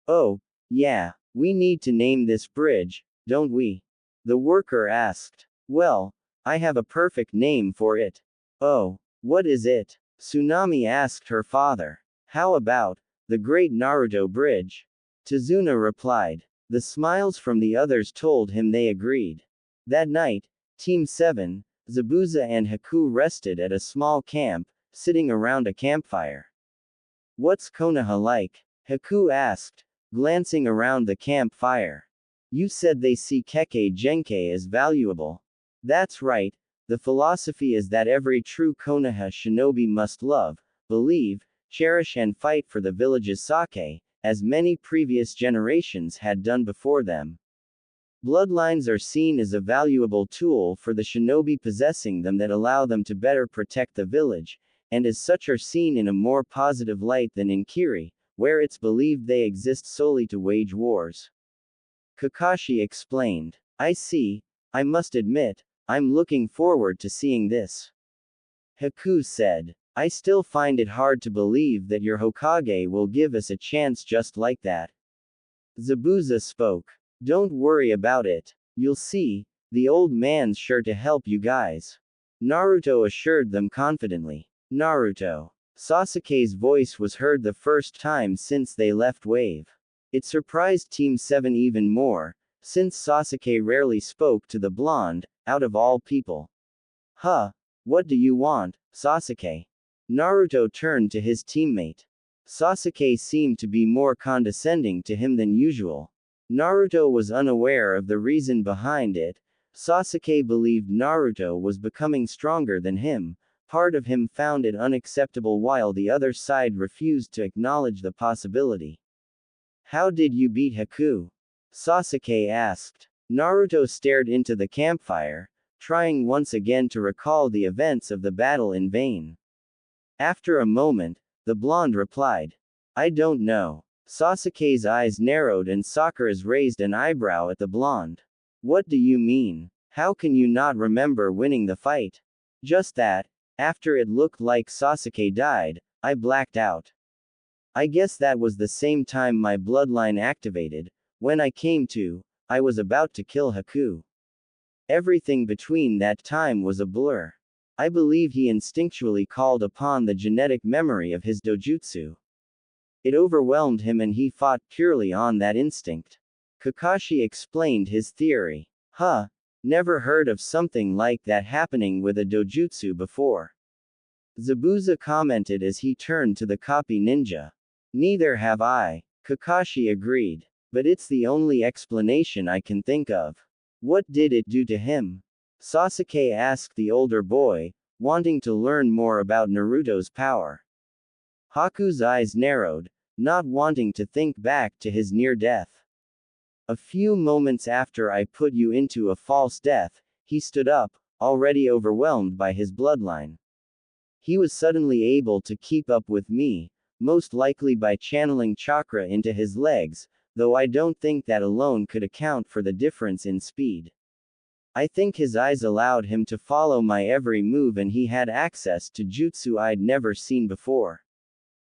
Oh, yeah, we need to name this bridge, don't we? The worker asked. Well, I have a perfect name for it. Oh, what is it? Tsunami asked her father. How about the Great Naruto Bridge? Tazuna replied. The smiles from the others told him they agreed. That night, Team 7, Zabuza and Haku rested at a small camp, sitting around a campfire. What's Konoha like? Haku asked, glancing around the campfire. You said they see Kekkei Genkei as valuable. That's right, the philosophy is that every true Konoha shinobi must love, believe, cherish and fight for the village's sake, as many previous generations had done before them. Bloodlines are seen as a valuable tool for the shinobi possessing them that allow them to better protect the village, and as such are seen in a more positive light than in Kiri, where it's believed they exist solely to wage wars. Kakashi explained. I see, I must admit, I'm looking forward to seeing this. Haku said. I still find it hard to believe that your Hokage will give us a chance just like that. Zabuza spoke. Don't worry about it. You'll see, the old man's sure to help you guys. Naruto assured them confidently. Naruto. Sasuke's voice was heard the first time since they left Wave. It surprised Team 7 even more, since Sasuke rarely spoke to the blonde, out of all people. Huh? What do you want, Sasuke? Naruto turned to his teammate. Sasuke seemed to be more condescending to him than usual. Naruto was unaware of the reason behind it. Sasuke believed Naruto was becoming stronger than him. Part of him found it unacceptable while the other side refused to acknowledge the possibility. How did you beat Haku? Sasuke asked. Naruto stared into the campfire, trying once again to recall the events of the battle in vain. After a moment, the blonde replied. I don't know. Sasuke's eyes narrowed and Sakura's raised an eyebrow at the blonde. What do you mean? How can you not remember winning the fight? Just that, after it looked like Sasuke died, I blacked out. I guess that was the same time my bloodline activated. When I came to, I was about to kill Haku. Everything between that time was a blur. I believe he instinctually called upon the genetic memory of his dojutsu. It overwhelmed him and he fought purely on that instinct. Kakashi explained his theory. Huh, never heard of something like that happening with a dojutsu before. Zabuza commented as he turned to the copy ninja. Neither have I, Kakashi agreed. But it's the only explanation I can think of. What did it do to him? Sasuke asked the older boy, wanting to learn more about Naruto's power. Haku's eyes narrowed, not wanting to think back to his near death. A few moments after I put you into a false death, he stood up, already overwhelmed by his bloodline. He was suddenly able to keep up with me, most likely by channeling chakra into his legs, though I don't think that alone could account for the difference in speed. I think his eyes allowed him to follow my every move and he had access to jutsu I'd never seen before.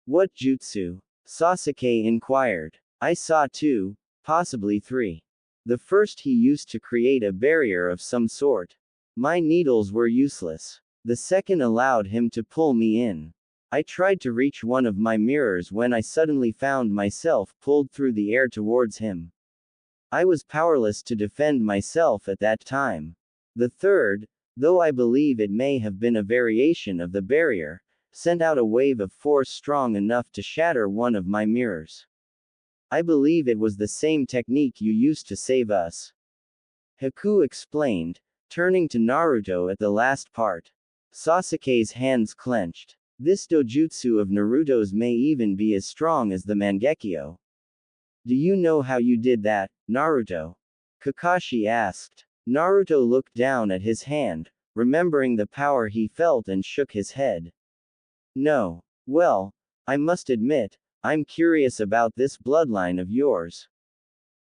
What jutsu? Sasuke inquired. I saw two, possibly three. The first he used to create a barrier of some sort. My needles were useless. The second allowed him to pull me in. I tried to reach one of my mirrors when I suddenly found myself pulled through the air towards him. I was powerless to defend myself at that time. The third, though I believe it may have been a variation of the barrier, sent out a wave of force strong enough to shatter one of my mirrors. I believe it was the same technique you used to save us. Haku explained, turning to Naruto at the last part. Sasuke's hands clenched. This dojutsu of Naruto's may even be as strong as the Mangekyo. Do you know how you did that, Naruto? Kakashi asked. Naruto looked down at his hand, remembering the power he felt and shook his head. No. Well, I must admit, I'm curious about this bloodline of yours.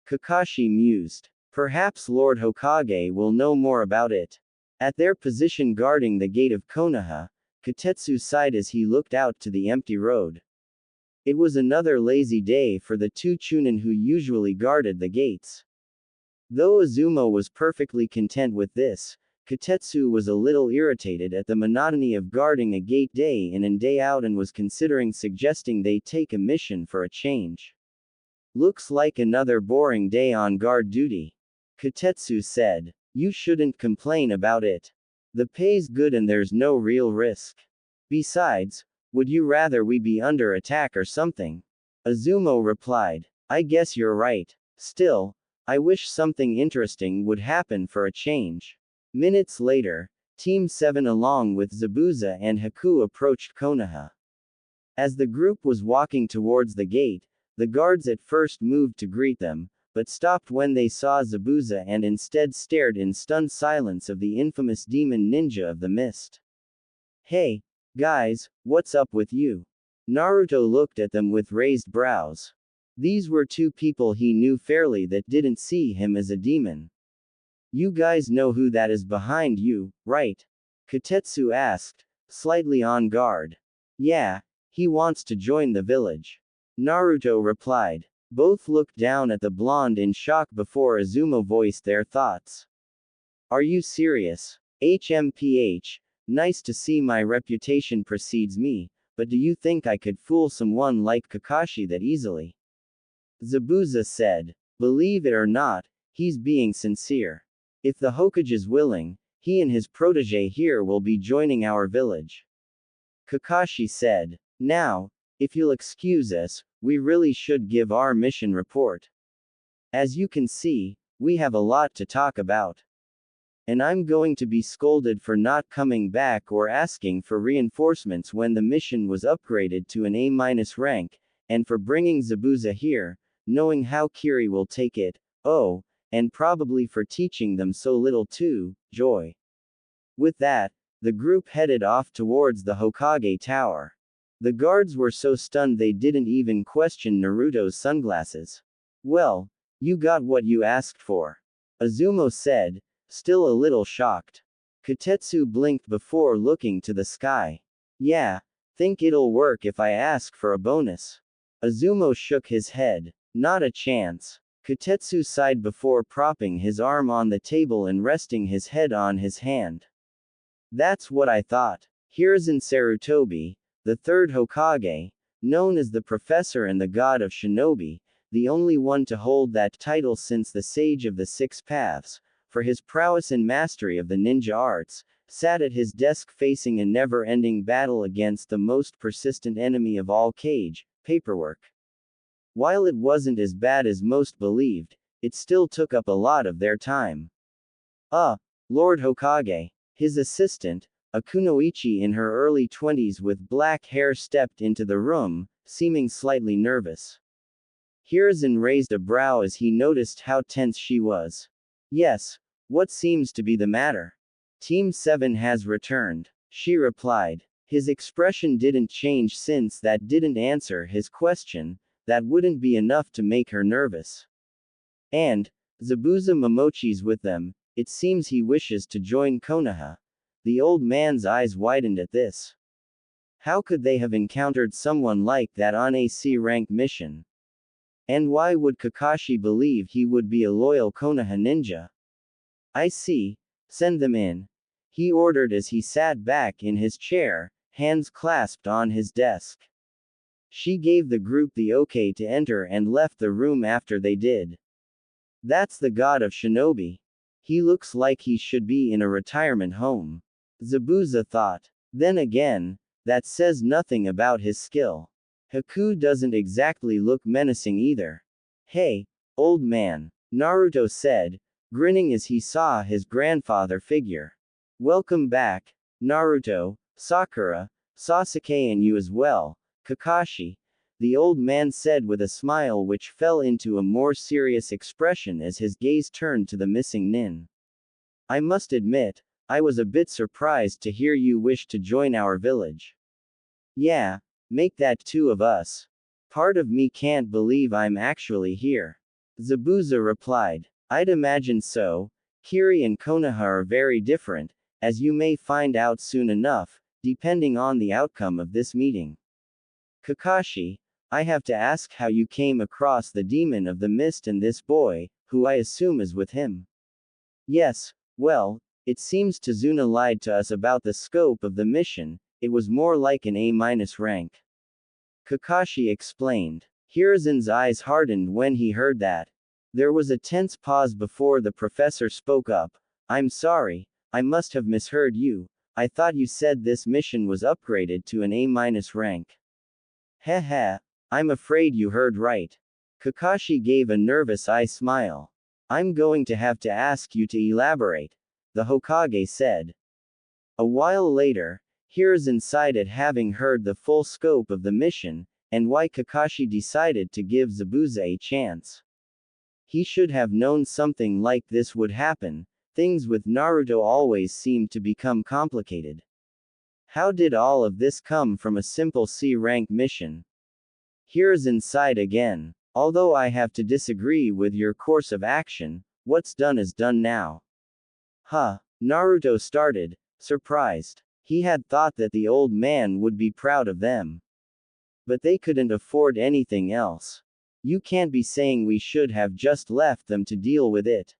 Kakashi mused. Perhaps Lord Hokage will know more about it. At their position guarding the gate of Konoha, Kotetsu sighed as he looked out to the empty road. It was another lazy day for the two Chunin who usually guarded the gates. Though Izumo was perfectly content with this, Kotetsu was a little irritated at the monotony of guarding a gate day in and day out and was considering suggesting they take a mission for a change. Looks like another boring day on guard duty. Kotetsu said. You shouldn't complain about it. The pay's good and there's no real risk. Besides, would you rather we be under attack or something? Izumo replied. I guess you're right. Still, I wish something interesting would happen for a change. Minutes later, Team 7 along with Zabuza and Haku approached Konoha. As the group was walking towards the gate, the guards at first moved to greet them, but stopped when they saw Zabuza and instead stared in stunned silence of the infamous demon ninja of the mist. Hey, guys, what's up with you? Naruto looked at them with raised brows. These were two people he knew fairly that didn't see him as a demon. You guys know who that is behind you, right? Kotetsu asked, slightly on guard. Yeah, he wants to join the village. Naruto replied. Both looked down at the blonde in shock before Izumo voiced their thoughts. Are you serious? HMPH, nice to see my reputation precedes me, but do you think I could fool someone like Kakashi that easily? Zabuza said. Believe it or not, he's being sincere. If the Hokage is willing, he and his protege here will be joining our village. Kakashi said. Now, if you'll excuse us, we really should give our mission report. As you can see, we have a lot to talk about. And I'm going to be scolded for not coming back or asking for reinforcements when the mission was upgraded to an A- rank, and for bringing Zabuza here, knowing how Kiri will take it, oh, and probably for teaching them so little too, joy. With that, the group headed off towards the Hokage Tower. The guards were so stunned they didn't even question Naruto's sunglasses. Well, you got what you asked for. Izumo said, still a little shocked. Kotetsu blinked before looking to the sky. Yeah, think it'll work if I ask for a bonus. Izumo shook his head. Not a chance. Kotetsu sighed before propping his arm on the table and resting his head on his hand. That's what I thought. Hiruzen Sarutobi, the third Hokage, known as the Professor and the God of Shinobi, the only one to hold that title since the Sage of the Six Paths, for his prowess and mastery of the ninja arts, sat at his desk facing a never-ending battle against the most persistent enemy of all Kage, paperwork. While it wasn't as bad as most believed, it still took up a lot of their time. Lord Hokage. His assistant, a kunoichi in her early 20s with black hair stepped into the room, seeming slightly nervous. Hiruzen raised a brow as he noticed how tense she was. Yes, what seems to be the matter? Team 7 has returned, she replied. His expression didn't change since that didn't answer his question. That wouldn't be enough to make her nervous. And, Zabuza Momochi's with them, it seems he wishes to join Konoha. The old man's eyes widened at this. How could they have encountered someone like that on a C-rank mission? And why would Kakashi believe he would be a loyal Konoha ninja? I see, send them in. He ordered as he sat back in his chair, hands clasped on his desk. She gave the group the okay to enter and left the room after they did. That's the god of shinobi. He looks like he should be in a retirement home. Zabuza thought. Then again, that says nothing about his skill. Haku doesn't exactly look menacing either. Hey, old man, Naruto said, grinning as he saw his grandfather figure. Welcome back, Naruto, Sakura, Sasuke and you as well, Kakashi, the old man said with a smile which fell into a more serious expression as his gaze turned to the missing nin. I must admit, I was a bit surprised to hear you wish to join our village. Yeah, make that two of us. Part of me can't believe I'm actually here. Zabuza replied. I'd imagine so. Kiri and Konoha are very different, as you may find out soon enough, depending on the outcome of this meeting. Kakashi, I have to ask how you came across the demon of the mist and this boy, who I assume is with him. Yes, well, it seems Tazuna lied to us about the scope of the mission, it was more like an A- rank. Kakashi explained. Hiruzen's eyes hardened when he heard that. There was a tense pause before the professor spoke up. I'm sorry, I must have misheard you. I thought you said this mission was upgraded to an A- rank. Heh, I'm afraid you heard right. Kakashi gave a nervous eye smile. I'm going to have to ask you to elaborate, the Hokage said. A while later, Hiruzen sighed at having heard the full scope of the mission, and why Kakashi decided to give Zabuza a chance. He should have known something like this would happen. Things with Naruto always seemed to become complicated. How did all of this come from a simple C-rank mission? Hiruzen sighed again. Although I have to disagree with your course of action, what's done is done now. Huh, Naruto started, surprised. He had thought that the old man would be proud of them. But they couldn't afford anything else. You can't be saying we should have just left them to deal with it.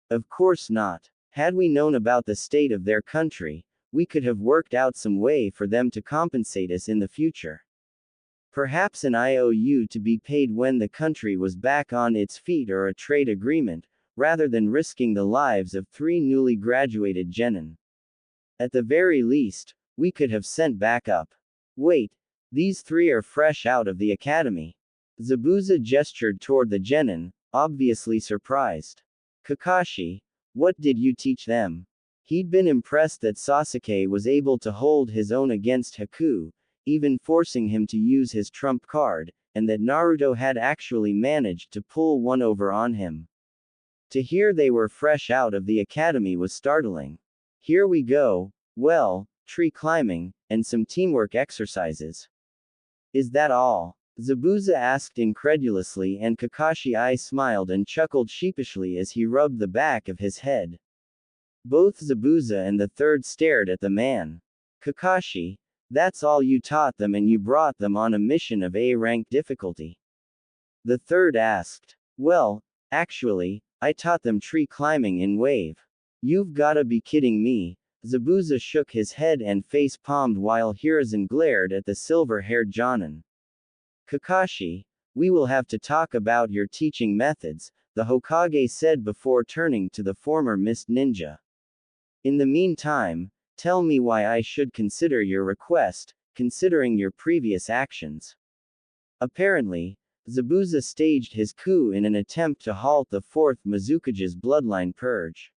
Of course not. Had we known about the state of their country, we could have worked out some way for them to compensate us in the future. Perhaps an IOU to be paid when the country was back on its feet or a trade agreement, rather than risking the lives of 3 newly graduated genin. At the very least, we could have sent backup. Wait, these 3 are fresh out of the academy. Zabuza gestured toward the genin, obviously surprised. Kakashi, what did you teach them? He'd been impressed that Sasuke was able to hold his own against Haku, even forcing him to use his trump card, and that Naruto had actually managed to pull one over on him. To hear they were fresh out of the academy was startling. Here we go, well, tree climbing, and some teamwork exercises. Is that all? Zabuza asked incredulously, and Kakashi I smiled and chuckled sheepishly as he rubbed the back of his head. Both Zabuza and the third stared at the man. Kakashi, that's all you taught them and you brought them on a mission of A-rank difficulty? The third asked. Well, actually, I taught them tree climbing in wave. You've gotta be kidding me. Zabuza shook his head and face palmed while Hiruzen glared at the silver-haired Jonin. Kakashi, we will have to talk about your teaching methods, the Hokage said before turning to the former Mist Ninja. In the meantime, tell me why I should consider your request, considering your previous actions. Apparently, Zabuza staged his coup in an attempt to halt the 4th Mizukage's bloodline purge.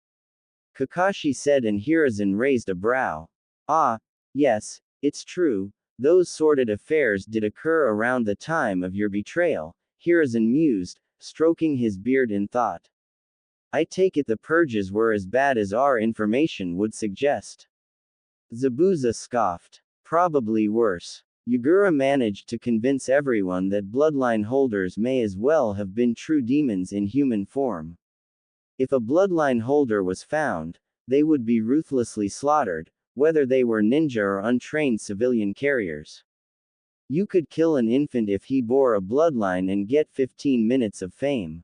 Kakashi said, and Hiruzen raised a brow. Ah, yes, it's true, those sordid affairs did occur around the time of your betrayal, Hiruzen mused, stroking his beard in thought. I take it the purges were as bad as our information would suggest. Zabuza scoffed. Probably worse. Yugura managed to convince everyone that bloodline holders may as well have been true demons in human form. If a bloodline holder was found, they would be ruthlessly slaughtered, whether they were ninja or untrained civilian carriers. You could kill an infant if he bore a bloodline and get 15 minutes of fame.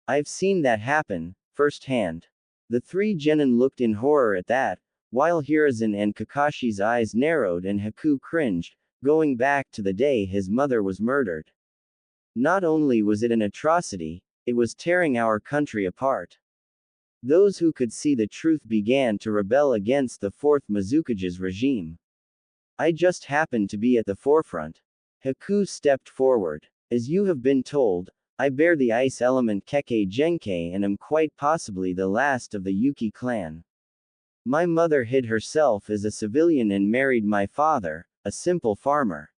I've seen that happen, firsthand. The 3 genin looked in horror at that, while Hiruzen and Kakashi's eyes narrowed and Haku cringed, going back to the day his mother was murdered. Not only was it an atrocity, it was tearing our country apart. Those who could see the truth began to rebel against the 4th Mizukage's regime. I just happened to be at the forefront. Haku stepped forward. As you have been told, I bear the ice element Kekkei Genkei and am quite possibly the last of the Yuki clan. My mother hid herself as a civilian and married my father, a simple farmer.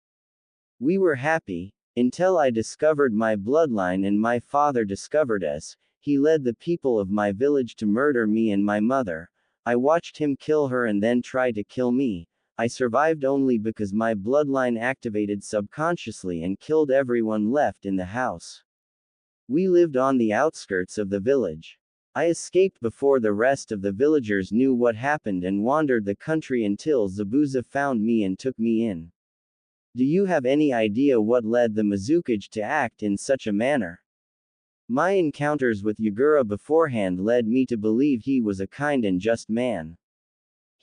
We were happy, until I discovered my bloodline and my father discovered us. He led the people of my village to murder me and my mother. I watched him kill her and then try to kill me. I survived only because my bloodline activated subconsciously and killed everyone left in the house. We lived on the outskirts of the village. I escaped before the rest of the villagers knew what happened and wandered the country until Zabuza found me and took me in. Do you have any idea what led the Mizukage to act in such a manner? My encounters with Yagura beforehand led me to believe he was a kind and just man.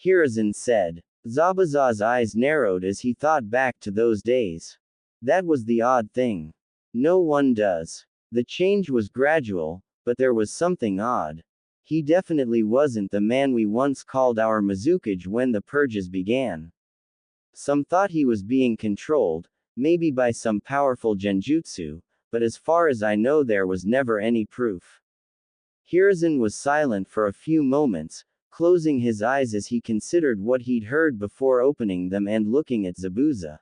Hiruzen said. Zabuza's eyes narrowed as he thought back to those days. That was the odd thing. No one does. The change was gradual, but there was something odd. He definitely wasn't the man we once called our Mizukage when the purges began. Some thought he was being controlled, maybe by some powerful genjutsu, but as far as I know there was never any proof. Hiruzen was silent for a few moments, closing his eyes as he considered what he'd heard before opening them and looking at Zabuza.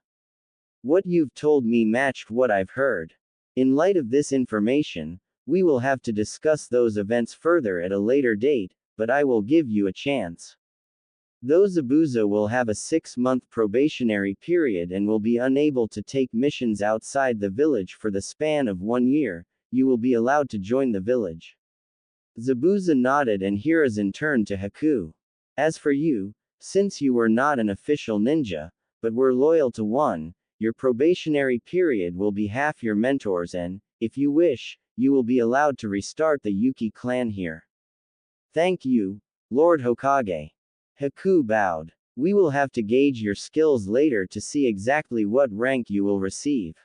What you've told me matched what I've heard. In light of this information, we will have to discuss those events further at a later date, but I will give you a chance. Though Zabuza will have a 6-month probationary period and will be unable to take missions outside the village for the span of 1 year, you will be allowed to join the village. Zabuza nodded and Hiruzen turned to Haku. As for you, since you were not an official ninja, but were loyal to one, your probationary period will be half your mentor's and, if you wish, you will be allowed to restart the Yuki clan here. Thank you, Lord Hokage. Haku bowed. We will have to gauge your skills later to see exactly what rank you will receive.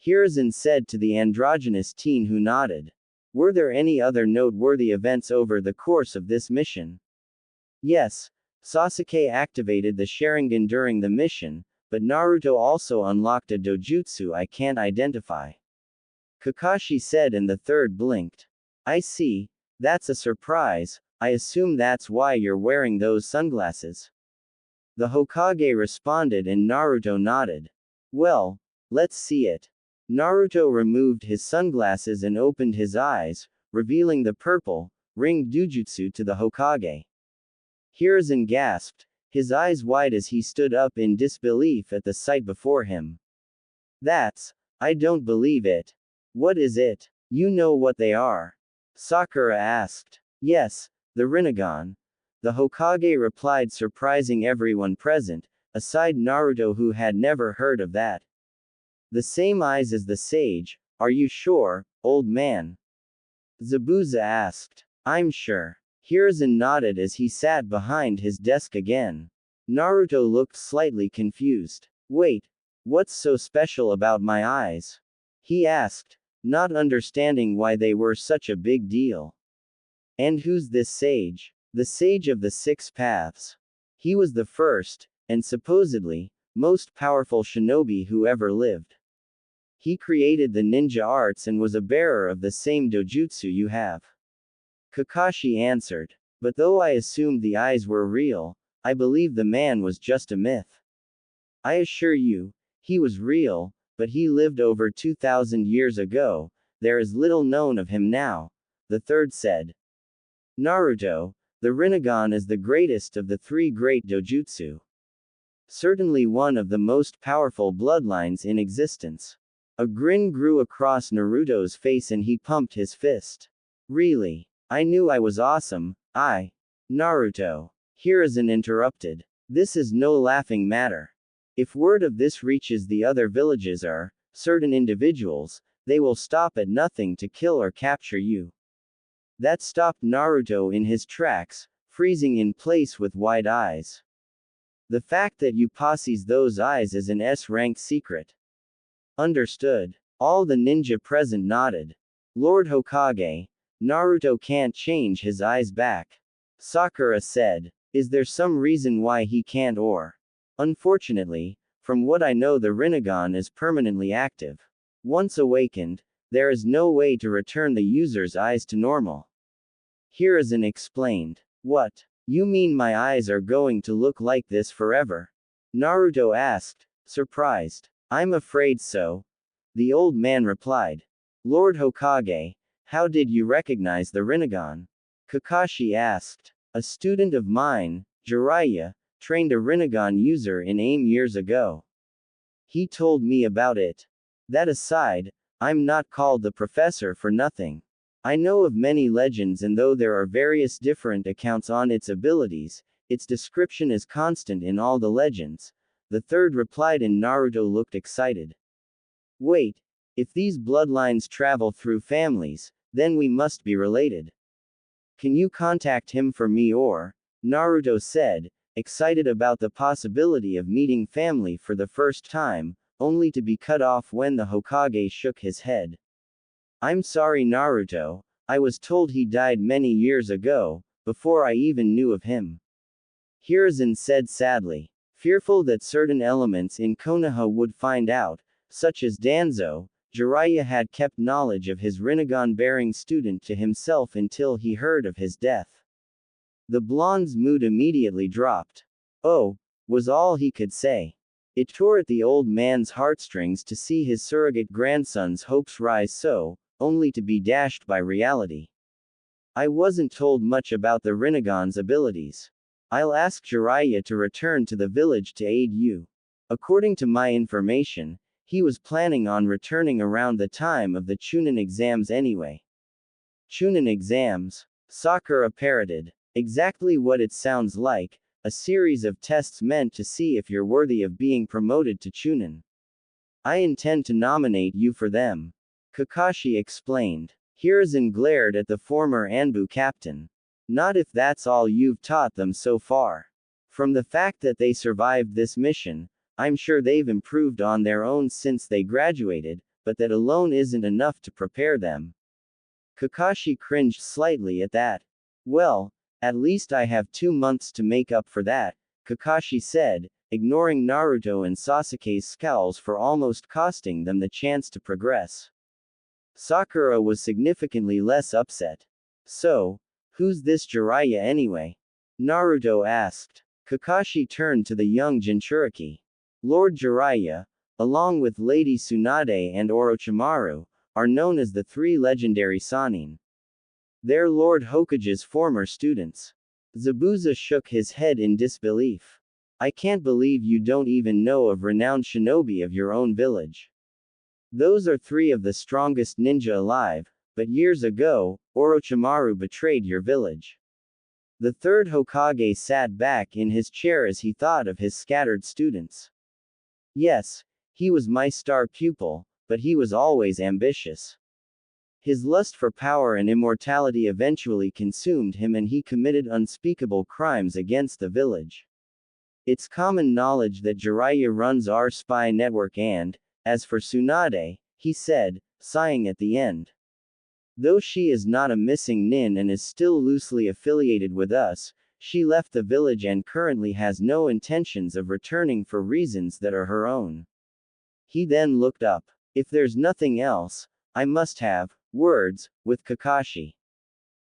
Hiruzen said to the androgynous teen who nodded. Were there any other noteworthy events over the course of this mission? Yes, Sasuke activated the Sharingan during the mission, but Naruto also unlocked a dojutsu I can't identify. Kakashi said and the third blinked. I see, that's a surprise. I assume that's why you're wearing those sunglasses. The Hokage responded and Naruto nodded. Well, let's see it. Naruto removed his sunglasses and opened his eyes, revealing the purple, ringed dojutsu to the Hokage. Hiruzen gasped, his eyes wide as he stood up in disbelief at the sight before him. I don't believe it. What is it? You know what they are? Sakura asked. Yes. The Rinnegan. The Hokage replied, surprising everyone present, aside Naruto who had never heard of that. The same eyes as the sage, are you sure, old man? Zabuza asked. I'm sure. Hiruzen nodded as he sat behind his desk again. Naruto looked slightly confused. Wait, what's so special about my eyes? He asked, not understanding why they were such a big deal. And who's this sage? The sage of the 6 paths. He was the first, and supposedly, most powerful shinobi who ever lived. He created the ninja arts and was a bearer of the same dojutsu you have. Kakashi answered. But though I assumed the eyes were real, I believe the man was just a myth. I assure you, he was real, but he lived over 2,000 years ago. There is little known of him now, the third said. Naruto, the Rinnegan is the greatest of the 3 great dojutsu. Certainly one of the most powerful bloodlines in existence. A grin grew across Naruto's face and he pumped his fist. Really? I knew I was awesome, Naruto. Hiruzen interrupted. This is no laughing matter. If word of this reaches the other villages or certain individuals, they will stop at nothing to kill or capture you. That stopped Naruto in his tracks, freezing in place with wide eyes. The fact that you possess those eyes is an S-rank secret. Understood. All the ninja present nodded. Lord Hokage, Naruto can't change his eyes back. Sakura said. Is there some reason why he can't or? Unfortunately, from what I know the Rinnegan is permanently active. Once awakened, there is no way to return the user's eyes to normal. Hiruzen explained. What? You mean my eyes are going to look like this forever? Naruto asked, surprised. I'm afraid so. The old man replied. Lord Hokage, how did you recognize the Rinnegan? Kakashi asked. A student of mine, Jiraiya, trained a Rinnegan user in AIM years ago. He told me about it. That aside, I'm not called the professor for nothing. I know of many legends, and though there are various different accounts on its abilities, its description is constant in all the legends. The third replied, and Naruto looked excited. Wait, if these bloodlines travel through families, then we must be related. Can you contact him for me or? Naruto said, excited about the possibility of meeting family for the first time, only to be cut off when the Hokage shook his head. I'm sorry, Naruto, I was told he died many years ago, before I even knew of him. Hiruzen said sadly, fearful that certain elements in Konoha would find out, such as Danzo. Jiraiya had kept knowledge of his Rinnegan-bearing student to himself until he heard of his death. The blonde's mood immediately dropped. Oh, was all he could say. It tore at the old man's heartstrings to see his surrogate grandson's hopes rise so, only to be dashed by reality. I wasn't told much about the Rinnegan's abilities. I'll ask Jiraiya to return to the village to aid you. According to my information, he was planning on returning around the time of the Chunin exams anyway. Chunin exams? Sakura parroted. Exactly what it sounds like, a series of tests meant to see if you're worthy of being promoted to Chunin. I intend to nominate you for them. Kakashi explained. Hiruzen glared at the former Anbu captain. Not if that's all you've taught them so far. From the fact that they survived this mission, I'm sure they've improved on their own since they graduated, but that alone isn't enough to prepare them. Kakashi cringed slightly at that. Well, at least I have 2 months to make up for that, Kakashi said, ignoring Naruto and Sasuke's scowls for almost costing them the chance to progress. Sakura was significantly less upset. So, who's this Jiraiya anyway? Naruto asked. Kakashi turned to the young Jinchuriki. Lord Jiraiya, along with Lady Tsunade and Orochimaru, are known as the 3 legendary Sannin. They're Lord Hokage's former students. Zabuza shook his head in disbelief. I can't believe you don't even know of renowned shinobi of your own village. Those are 3 of the strongest ninja alive, but years ago, Orochimaru betrayed your village. The 3rd Hokage sat back in his chair as he thought of his scattered students. Yes, he was my star pupil, but he was always ambitious. His lust for power and immortality eventually consumed him, and he committed unspeakable crimes against the village. It's common knowledge that Jiraiya runs our spy network and, as for Tsunade, he said, sighing at the end. Though she is not a missing nin and is still loosely affiliated with us, she left the village and currently has no intentions of returning for reasons that are her own. He then looked up. If there's nothing else, I must have words with Kakashi.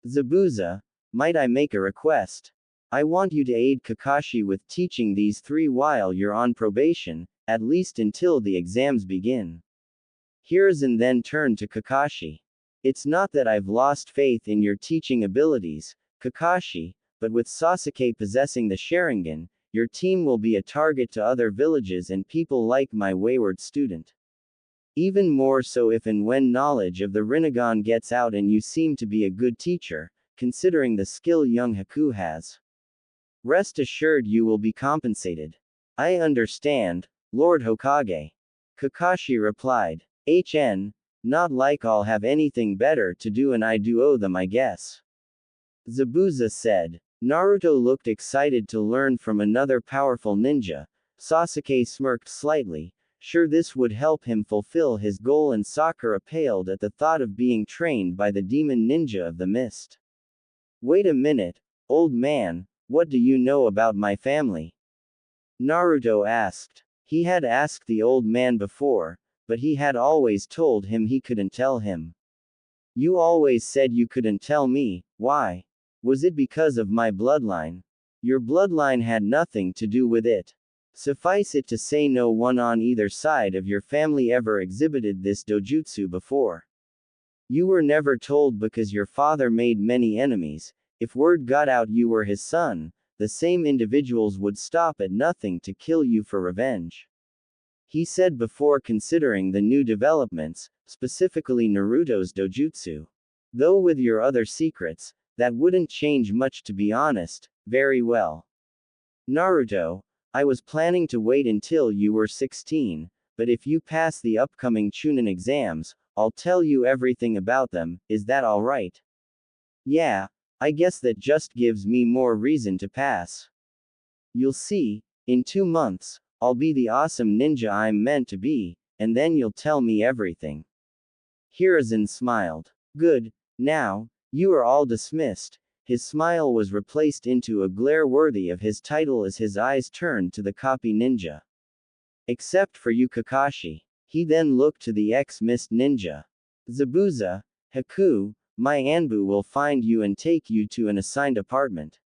Zabuza, might I make a request? I want you to aid Kakashi with teaching these 3 while you're on probation, at least until the exams begin. Hiruzen then turned to Kakashi. It's not that I've lost faith in your teaching abilities, Kakashi, but with Sasuke possessing the Sharingan, your team will be a target to other villages and people like my wayward student. Even more so if and when knowledge of the Rinnegan gets out, and you seem to be a good teacher, considering the skill young Haku has. Rest assured you will be compensated. I understand, Lord Hokage. Kakashi replied. Not like I'll have anything better to do, and I do owe them, I guess. Zabuza said. Naruto looked excited to learn from another powerful ninja. Sasuke smirked slightly, sure this would help him fulfill his goal, and Sakura paled at the thought of being trained by the demon ninja of the mist. Wait a minute, old man, what do you know about my family? Naruto asked. He had asked the old man before, but he had always told him he couldn't tell him. You always said you couldn't tell me, why? Was it because of my bloodline? Your bloodline had nothing to do with it. Suffice it to say, no one on either side of your family ever exhibited this dojutsu before. You were never told because your father made many enemies. If word got out you were his son, the same individuals would stop at nothing to kill you for revenge. He said before considering the new developments, specifically Naruto's dojutsu. Though with your other secrets, that wouldn't change much to be honest. Very well. Naruto, I was planning to wait until you were 16, but if you pass the upcoming Chunin exams, I'll tell you everything about them, is that alright? Yeah, I guess that just gives me more reason to pass. You'll see, in 2 months, I'll be the awesome ninja I'm meant to be, and then you'll tell me everything. Hiruzen smiled. Good, now, you are all dismissed. His smile was replaced into a glare worthy of his title as his eyes turned to the copy ninja. Except for you Kakashi. He then looked to the ex-mist ninja. Zabuza, Haku, my Anbu will find you and take you to an assigned apartment.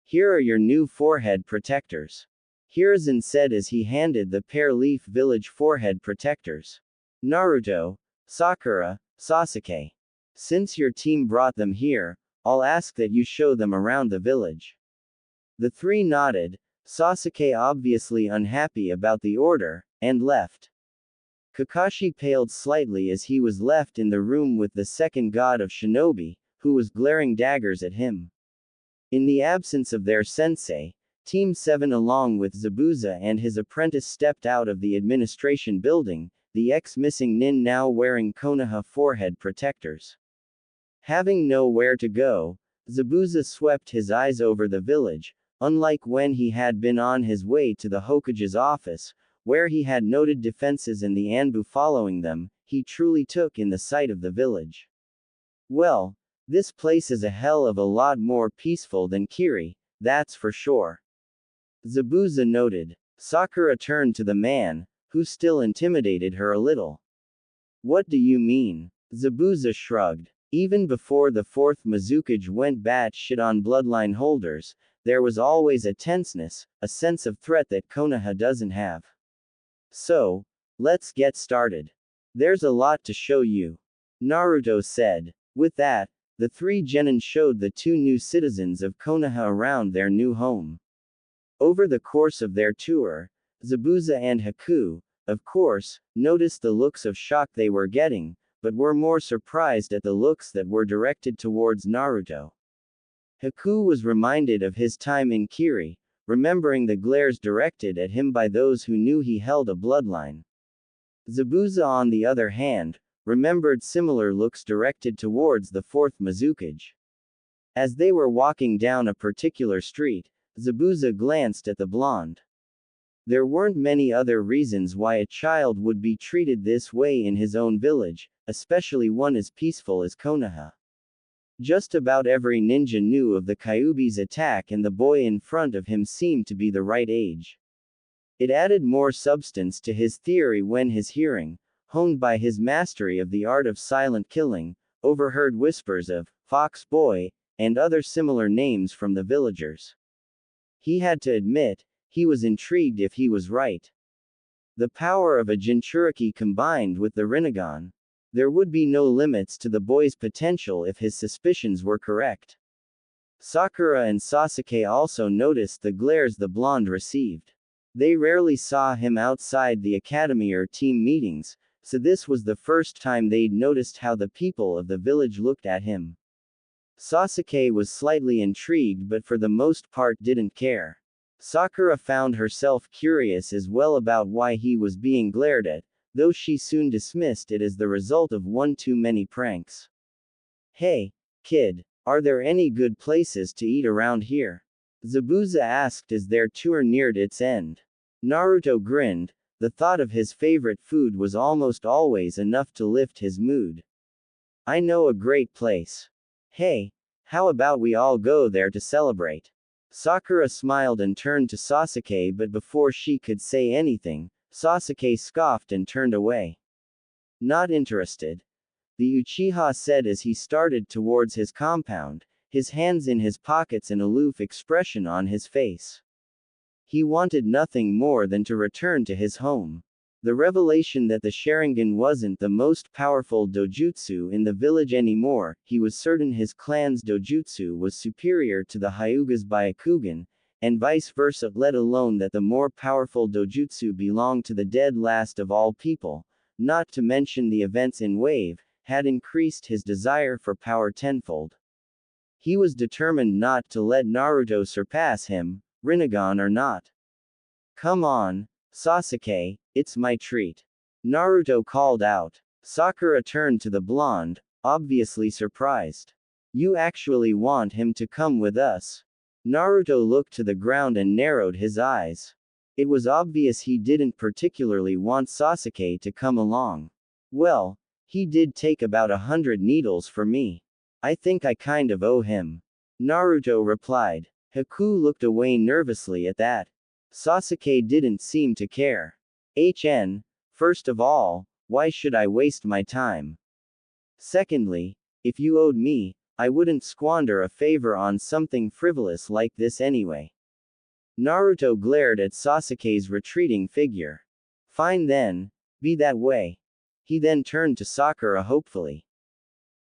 Here are your new forehead protectors. Hiruzen said as he handed the Pear Leaf Village forehead protectors. Naruto, Sakura, Sasuke. Since your team brought them here, I'll ask that you show them around the village. The three nodded, Sasuke obviously unhappy about the order, and left. Kakashi paled slightly as he was left in the room with the second god of shinobi, who was glaring daggers at him. In the absence of their sensei, Team 7 along with Zabuza and his apprentice stepped out of the administration building, the ex-missing nin now wearing Konoha forehead protectors. Having nowhere to go, Zabuza swept his eyes over the village, unlike when he had been on his way to the Hokage's office, where he had noted defenses and the Anbu following them, he truly took in the sight of the village. Well, this place is a hell of a lot more peaceful than Kiri, that's for sure. Zabuza noted. Sakura turned to the man, who still intimidated her a little. What do you mean? Zabuza shrugged. Even before the fourth Mizukage went batshit on bloodline holders, there was always a tenseness, a sense of threat that Konoha doesn't have. So, let's get started. There's a lot to show you. Naruto said. With that, the three genin showed the two new citizens of Konoha around their new home. Over the course of their tour, Zabuza and Haku, of course, noticed the looks of shock they were getting, but were more surprised at the looks that were directed towards Naruto. Haku was reminded of his time in Kiri, remembering the glares directed at him by those who knew he held a bloodline. Zabuza on the other hand, remembered similar looks directed towards the fourth Mizukage. As they were walking down a particular street, Zabuza glanced at the blonde. There weren't many other reasons why a child would be treated this way in his own village, especially one as peaceful as Konoha. Just about every ninja knew of the Kyuubi's attack and the boy in front of him seemed to be the right age. It added more substance to his theory when his hearing, honed by his mastery of the art of silent killing, overheard whispers of Fox Boy and other similar names from the villagers. He had to admit, he was intrigued if he was right. The power of a Jinchuriki combined with the Rinnegan. There would be no limits to the boy's potential if his suspicions were correct. Sakura and Sasuke also noticed the glares the blonde received. They rarely saw him outside the academy or team meetings, so this was the first time they'd noticed how the people of the village looked at him. Sasuke was slightly intrigued but for the most part didn't care. Sakura found herself curious as well about why he was being glared at, though she soon dismissed it as the result of one too many pranks. Hey, kid, are there any good places to eat around here? Zabuza asked as their tour neared its end. Naruto grinned, the thought of his favorite food was almost always enough to lift his mood. I know a great place. Hey, how about we all go there to celebrate? Sakura smiled and turned to Sasuke, but before she could say anything, Sasuke scoffed and turned away. Not interested. The Uchiha said as he started towards his compound, his hands in his pockets, an aloof expression on his face. He wanted nothing more than to return to his home. The revelation that the Sharingan wasn't the most powerful dojutsu in the village anymore, he was certain his clan's dojutsu was superior to the Hyuga's Byakugan, and vice versa, let alone that the more powerful dojutsu belonged to the dead last of all people, not to mention the events in Wave, had increased his desire for power tenfold. He was determined not to let Naruto surpass him, Rinnegan or not. Come on, Sasuke, it's my treat. Naruto called out. Sakura turned to the blonde, obviously surprised. You actually want him to come with us? Naruto looked to the ground and narrowed his eyes. It was obvious he didn't particularly want Sasuke to come along. Well, he did take about 100 needles for me. I think I kind of owe him. Naruto replied. Haku looked away nervously at that. Sasuke didn't seem to care. First of all, why should I waste my time? Secondly, if you owed me, I wouldn't squander a favor on something frivolous like this anyway. Naruto glared at Sasuke's retreating figure. Fine then, be that way. He then turned to Sakura hopefully.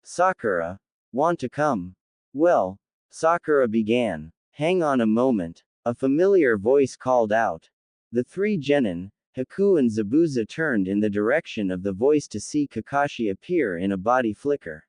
Sakura, want to come? Well, Sakura began. Hang on a moment. A familiar voice called out. The three genin, Haku and Zabuza turned in the direction of the voice to see Kakashi appear in a body flicker.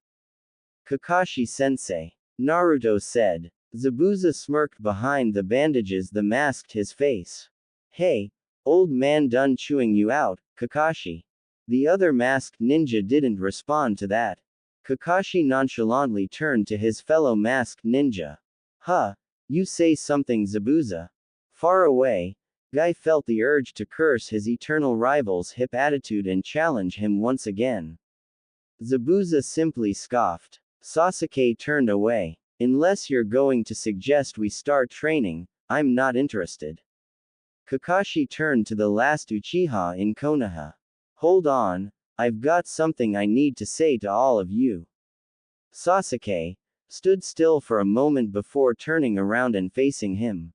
Kakashi-sensei, Naruto said. Zabuza smirked behind the bandages that masked his face. Hey, old man done chewing you out, Kakashi. The other masked ninja didn't respond to that. Kakashi nonchalantly turned to his fellow masked ninja. Huh, you say something Zabuza. Far away, Guy felt the urge to curse his eternal rival's hip attitude and challenge him once again. Zabuza simply scoffed. Sasuke turned away. Unless you're going to suggest we start training, I'm not interested. Kakashi turned to the last Uchiha in Konoha. Hold on, I've got something I need to say to all of you. Sasuke stood still for a moment before turning around and facing him.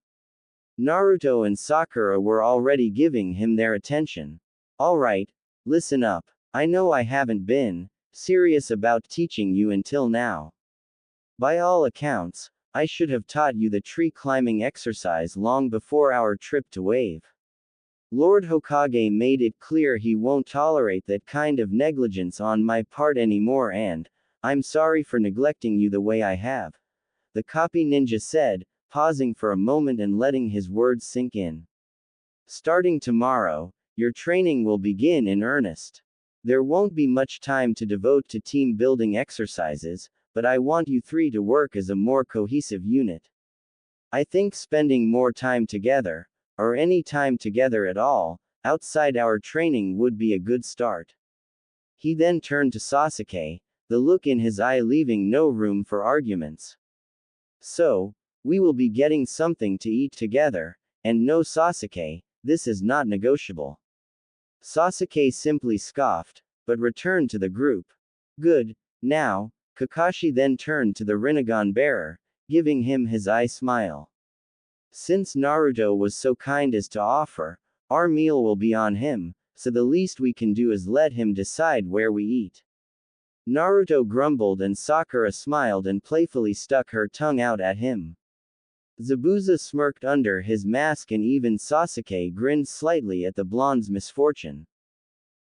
Naruto and Sakura were already giving him their attention. Alright, listen up. I know I haven't been serious about teaching you until now. By all accounts, I should have taught you the tree climbing exercise long before our trip to Wave. Lord Hokage made it clear he won't tolerate that kind of negligence on my part anymore and, I'm sorry for neglecting you the way I have. The copy ninja said, pausing for a moment and letting his words sink in. Starting tomorrow, your training will begin in earnest. There won't be much time to devote to team building exercises, but I want you three to work as a more cohesive unit. I think spending more time together, or any time together at all, outside our training would be a good start. He then turned to Sasuke, the look in his eye leaving no room for arguments. So, we will be getting something to eat together, and no Sasuke, this is not negotiable. Sasuke simply scoffed, but returned to the group. Good, now, Kakashi then turned to the Rinnegan bearer, giving him his eye smile. Since Naruto was so kind as to offer, our meal will be on him, so the least we can do is let him decide where we eat. Naruto grumbled and Sakura smiled and playfully stuck her tongue out at him. Zabuza smirked under his mask and even Sasuke grinned slightly at the blonde's misfortune.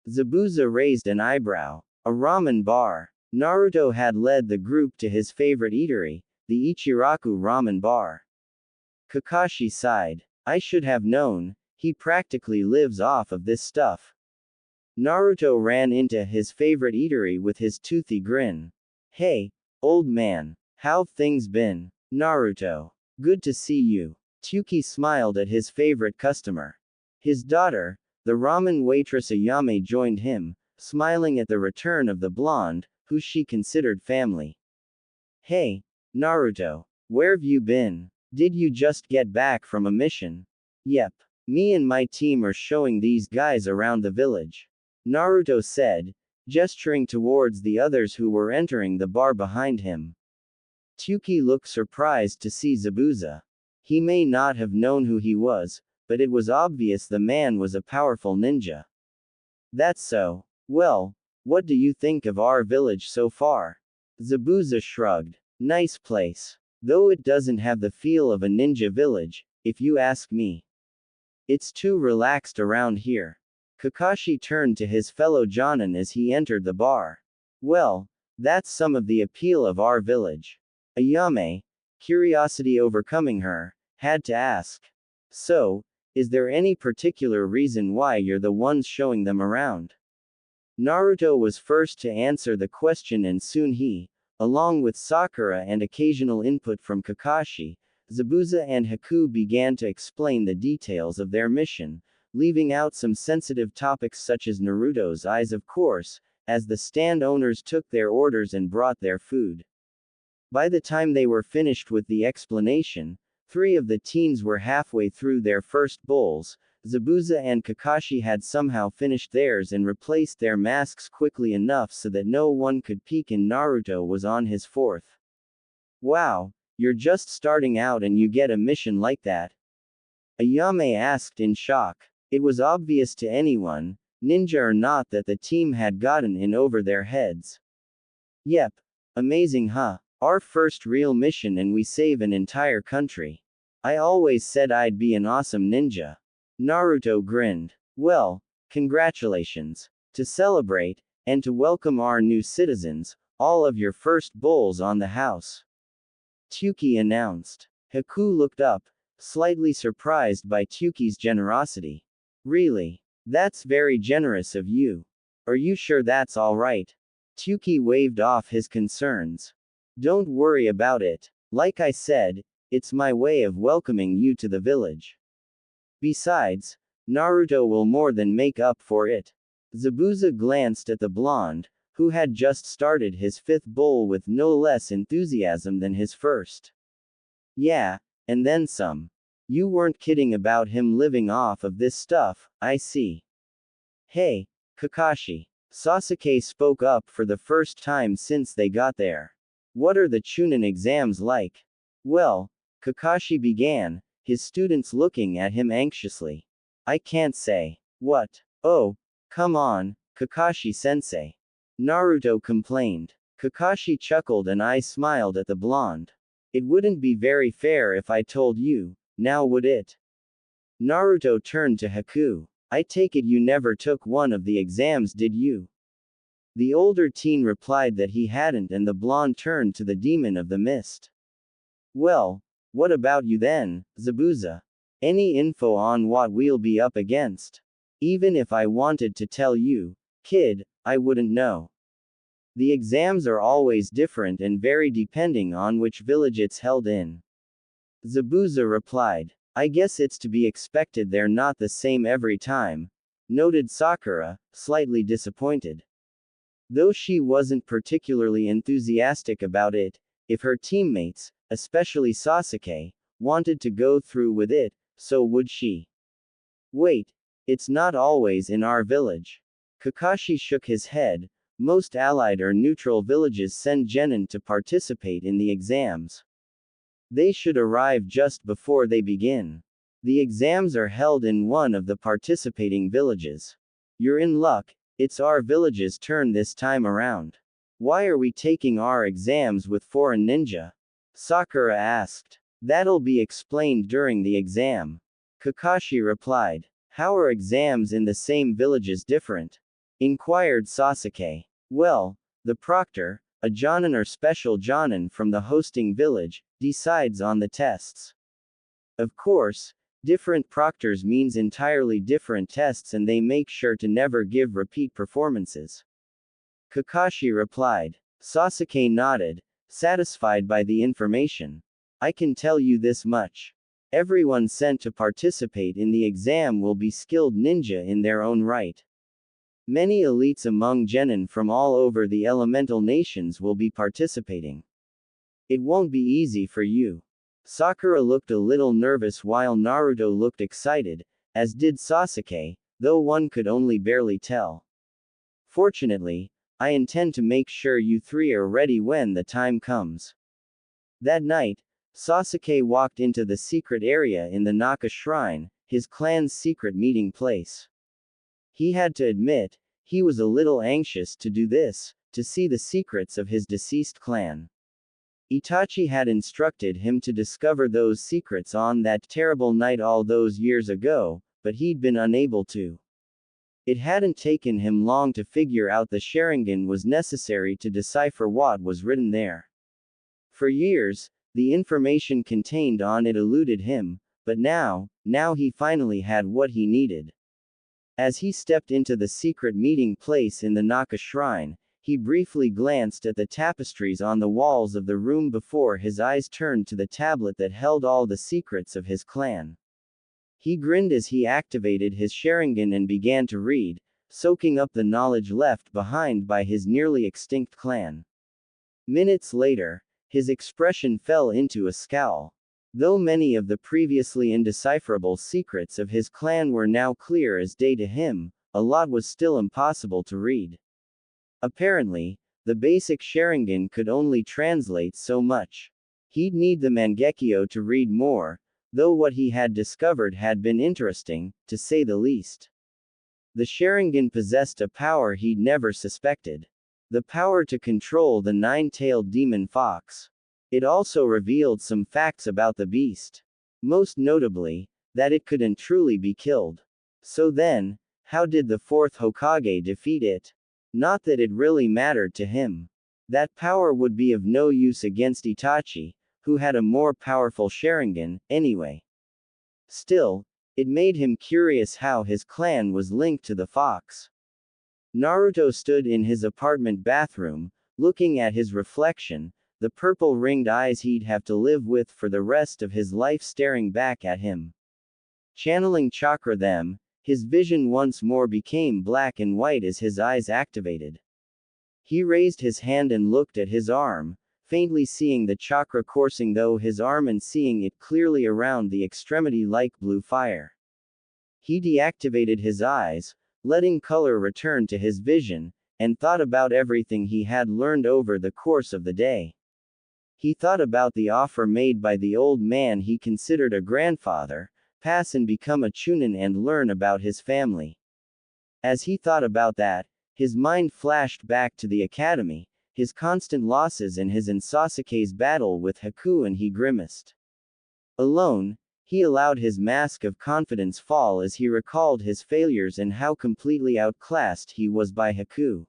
Zabuza raised an eyebrow. A ramen bar. Naruto had led the group to his favorite eatery, the Ichiraku ramen bar. Kakashi sighed. I should have known, he practically lives off of this stuff. Naruto ran into his favorite eatery with his toothy grin. Hey, old man, how've things been? Naruto. Good to see you. Tsuki smiled at his favorite customer. His daughter, the ramen waitress Ayame joined him, smiling at the return of the blonde, who she considered family. Hey, Naruto, where've you been? Did you just get back from a mission? Yep. Me and my team are showing these guys around the village. Naruto said, gesturing towards the others who were entering the bar behind him. Tsuki looked surprised to see Zabuza. He may not have known who he was, but it was obvious the man was a powerful ninja. That's so. Well, what do you think of our village so far? Zabuza shrugged. Nice place. Though it doesn't have the feel of a ninja village, if you ask me. It's too relaxed around here. Kakashi turned to his fellow Jonin as he entered the bar. Well, that's some of the appeal of our village. Ayame, curiosity overcoming her, had to ask. So, is there any particular reason why you're the ones showing them around? Naruto was first to answer the question, and soon he, along with Sakura and occasional input from Kakashi, Zabuza and Haku, began to explain the details of their mission, leaving out some sensitive topics such as Naruto's eyes, of course, as the stand owners took their orders and brought their food. By the time they were finished with the explanation, 3 of the teens were halfway through their first bowls. Zabuza and Kakashi had somehow finished theirs and replaced their masks quickly enough so that no one could peek, and Naruto was on his 4th. Wow, you're just starting out and you get a mission like that? Ayame asked in shock. It was obvious to anyone, ninja or not, that the team had gotten in over their heads. Yep. Amazing, huh? Our first real mission and we save an entire country. I always said I'd be an awesome ninja. Naruto grinned. Well, congratulations. To celebrate, and to welcome our new citizens, all of your first bowls on the house. Tyuki announced. Haku looked up, slightly surprised by Tyuki's generosity. Really? That's very generous of you. Are you sure that's alright? Tyuki waved off his concerns. Don't worry about it. Like I said, it's my way of welcoming you to the village. Besides, Naruto will more than make up for it. Zabuza glanced at the blonde, who had just started his 5th bowl with no less enthusiasm than his first. Yeah, and then some. You weren't kidding about him living off of this stuff, I see. Hey, Kakashi. Sasuke spoke up for the first time since they got there. What are the Chunin exams like? Well, Kakashi began, his students looking at him anxiously. I can't say. What? Oh, come on, Kakashi-sensei. Naruto complained. Kakashi chuckled and I smiled at the blonde. It wouldn't be very fair if I told you, now would it? Naruto turned to Haku. I take it you never took one of the exams, did you? The older teen replied that he hadn't, and the blonde turned to the demon of the mist. Well, what about you then, Zabuza? Any info on what we'll be up against? Even if I wanted to tell you, kid, I wouldn't know. The exams are always different and vary depending on which village it's held in. Zabuza replied. I guess it's to be expected they're not the same every time, noted Sakura, slightly disappointed. Though she wasn't particularly enthusiastic about it, if her teammates, especially Sasuke, wanted to go through with it, so would she. Wait, it's not always in our village. Kakashi shook his head. Most allied or neutral villages send genin to participate in the exams. They should arrive just before they begin. The exams are held in one of the participating villages. You're in luck, it's our village's turn this time around. Why are we taking our exams with foreign ninja? Sakura asked. That'll be explained during the exam. Kakashi replied. How are exams in the same villages different? Inquired Sasuke. Well, the proctor, a jonin or special jonin from the hosting village, decides on the tests. Of course, different proctors means entirely different tests, and they make sure to never give repeat performances. Kakashi replied. Sasuke nodded, satisfied by the information. I can tell you this much. Everyone sent to participate in the exam will be skilled ninja in their own right. Many elites among genin from all over the elemental nations will be participating. It won't be easy for you. Sakura looked a little nervous while Naruto looked excited, as did Sasuke, though one could only barely tell. Fortunately, I intend to make sure you 3 are ready when the time comes. That night, Sasuke walked into the secret area in the Naka Shrine, his clan's secret meeting place. He had to admit, he was a little anxious to do this, to see the secrets of his deceased clan. Itachi had instructed him to discover those secrets on that terrible night all those years ago, but he'd been unable to. It hadn't taken him long to figure out the Sharingan was necessary to decipher what was written there. For years, the information contained on it eluded him, but now he finally had what he needed. As he stepped into the secret meeting place in the Naka Shrine, he briefly glanced at the tapestries on the walls of the room before his eyes turned to the tablet that held all the secrets of his clan. He grinned as he activated his Sharingan and began to read, soaking up the knowledge left behind by his nearly extinct clan. Minutes later, his expression fell into a scowl. Though many of the previously indecipherable secrets of his clan were now clear as day to him, a lot was still impossible to read. Apparently, the basic Sharingan could only translate so much. He'd need the Mangekyo to read more, though what he had discovered had been interesting, to say the least. The Sharingan possessed a power he'd never suspected. The power to control the nine-tailed demon fox. It also revealed some facts about the beast. Most notably, that it couldn't truly be killed. So then, how did the fourth Hokage defeat it? Not that it really mattered to him. That power would be of no use against Itachi, who had a more powerful Sharingan, anyway. Still, it made him curious how his clan was linked to the fox. Naruto stood in his apartment bathroom, looking at his reflection, the purple-ringed eyes he'd have to live with for the rest of his life staring back at him. Channeling chakra them, his vision once more became black and white as his eyes activated. He raised his hand and looked at his arm, faintly seeing the chakra coursing through his arm and seeing it clearly around the extremity like blue fire. He deactivated his eyes, letting color return to his vision, and thought about everything he had learned over the course of the day. He thought about the offer made by the old man he considered a grandfather, pass and become a chunin and learn about his family. As he thought about that, his mind flashed back to the academy, his constant losses and his and Sasuke's battle with Haku, and he grimaced. Alone, he allowed his mask of confidence fall as he recalled his failures and how completely outclassed he was by Haku.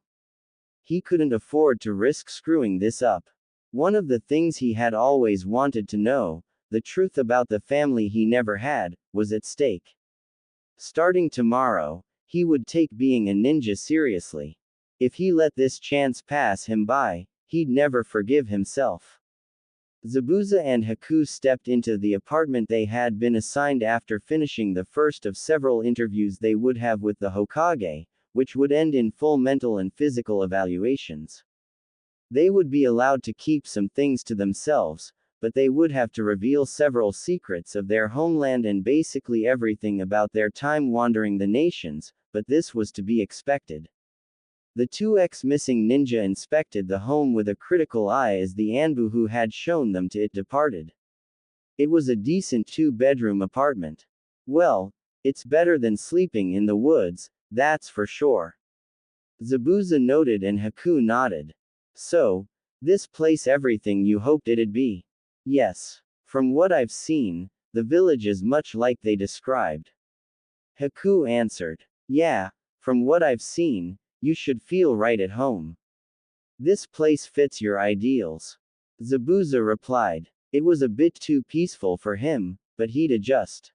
He couldn't afford to risk screwing this up. One of the things he had always wanted to know, the truth about the family he never had, was at stake. Starting tomorrow, he would take being a ninja seriously. If he let this chance pass him by, he'd never forgive himself. Zabuza and Haku stepped into the apartment they had been assigned after finishing the first of several interviews they would have with the Hokage, which would end in full mental and physical evaluations. They would be allowed to keep some things to themselves, but they would have to reveal several secrets of their homeland and basically everything about their time wandering the nations, but this was to be expected. The two ex-missing ninja inspected the home with a critical eye as the Anbu who had shown them to it departed. It was a decent two-bedroom apartment. Well, it's better than sleeping in the woods, that's for sure. Zabuza noted and Haku nodded. So, this place everything you hoped it'd be? Yes. From what I've seen, the village is much like they described. Haku answered. Yeah, from what I've seen, you should feel right at home. This place fits your ideals. Zabuza replied. It was a bit too peaceful for him, but he'd adjust.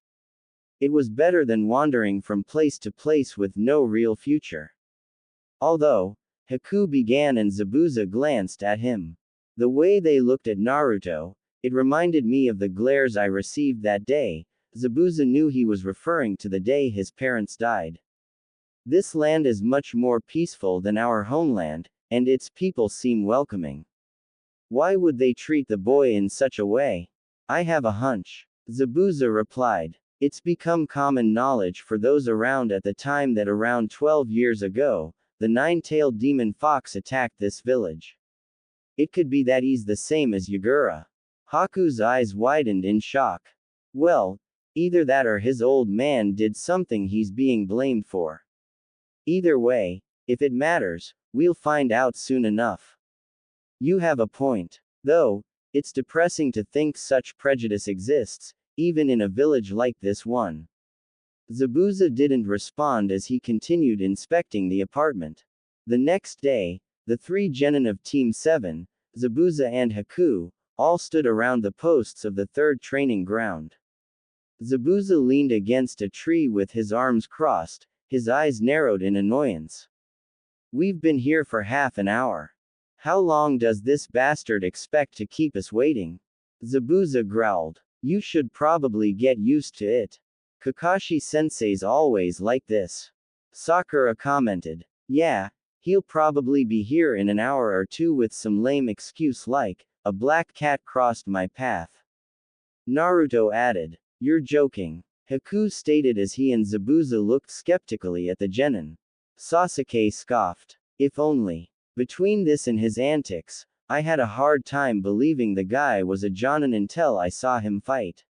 It was better than wandering from place to place with no real future. Although, Haku began and Zabuza glanced at him. The way they looked at Naruto, it reminded me of the glares I received that day. Zabuza knew he was referring to the day his parents died. This land is much more peaceful than our homeland, and its people seem welcoming. Why would they treat the boy in such a way? I have a hunch. Zabuza replied. It's become common knowledge for those around at the time that around 12 years ago, the nine-tailed demon fox attacked this village. It could be that he's the same as Yagura. Haku's eyes widened in shock. Well, either that or his old man did something he's being blamed for. Either way, if it matters, we'll find out soon enough. You have a point. Though, it's depressing to think such prejudice exists, even in a village like this one. Zabuza didn't respond as he continued inspecting the apartment. The next day, the three genin of Team 7, Zabuza and Haku, all stood around the posts of the third training ground. Zabuza leaned against a tree with his arms crossed, his eyes narrowed in annoyance. We've been here for half an hour. How long does this bastard expect to keep us waiting? Zabuza growled. You should probably get used to it. Kakashi-sensei's always like this. Sakura commented. Yeah, he'll probably be here in an hour or two with some lame excuse like, a black cat crossed my path. Naruto added. You're joking. Haku stated as he and Zabuza looked skeptically at the genin. Sasuke scoffed. If only. Between this and his antics, I had a hard time believing the guy was a jonin until I saw him fight.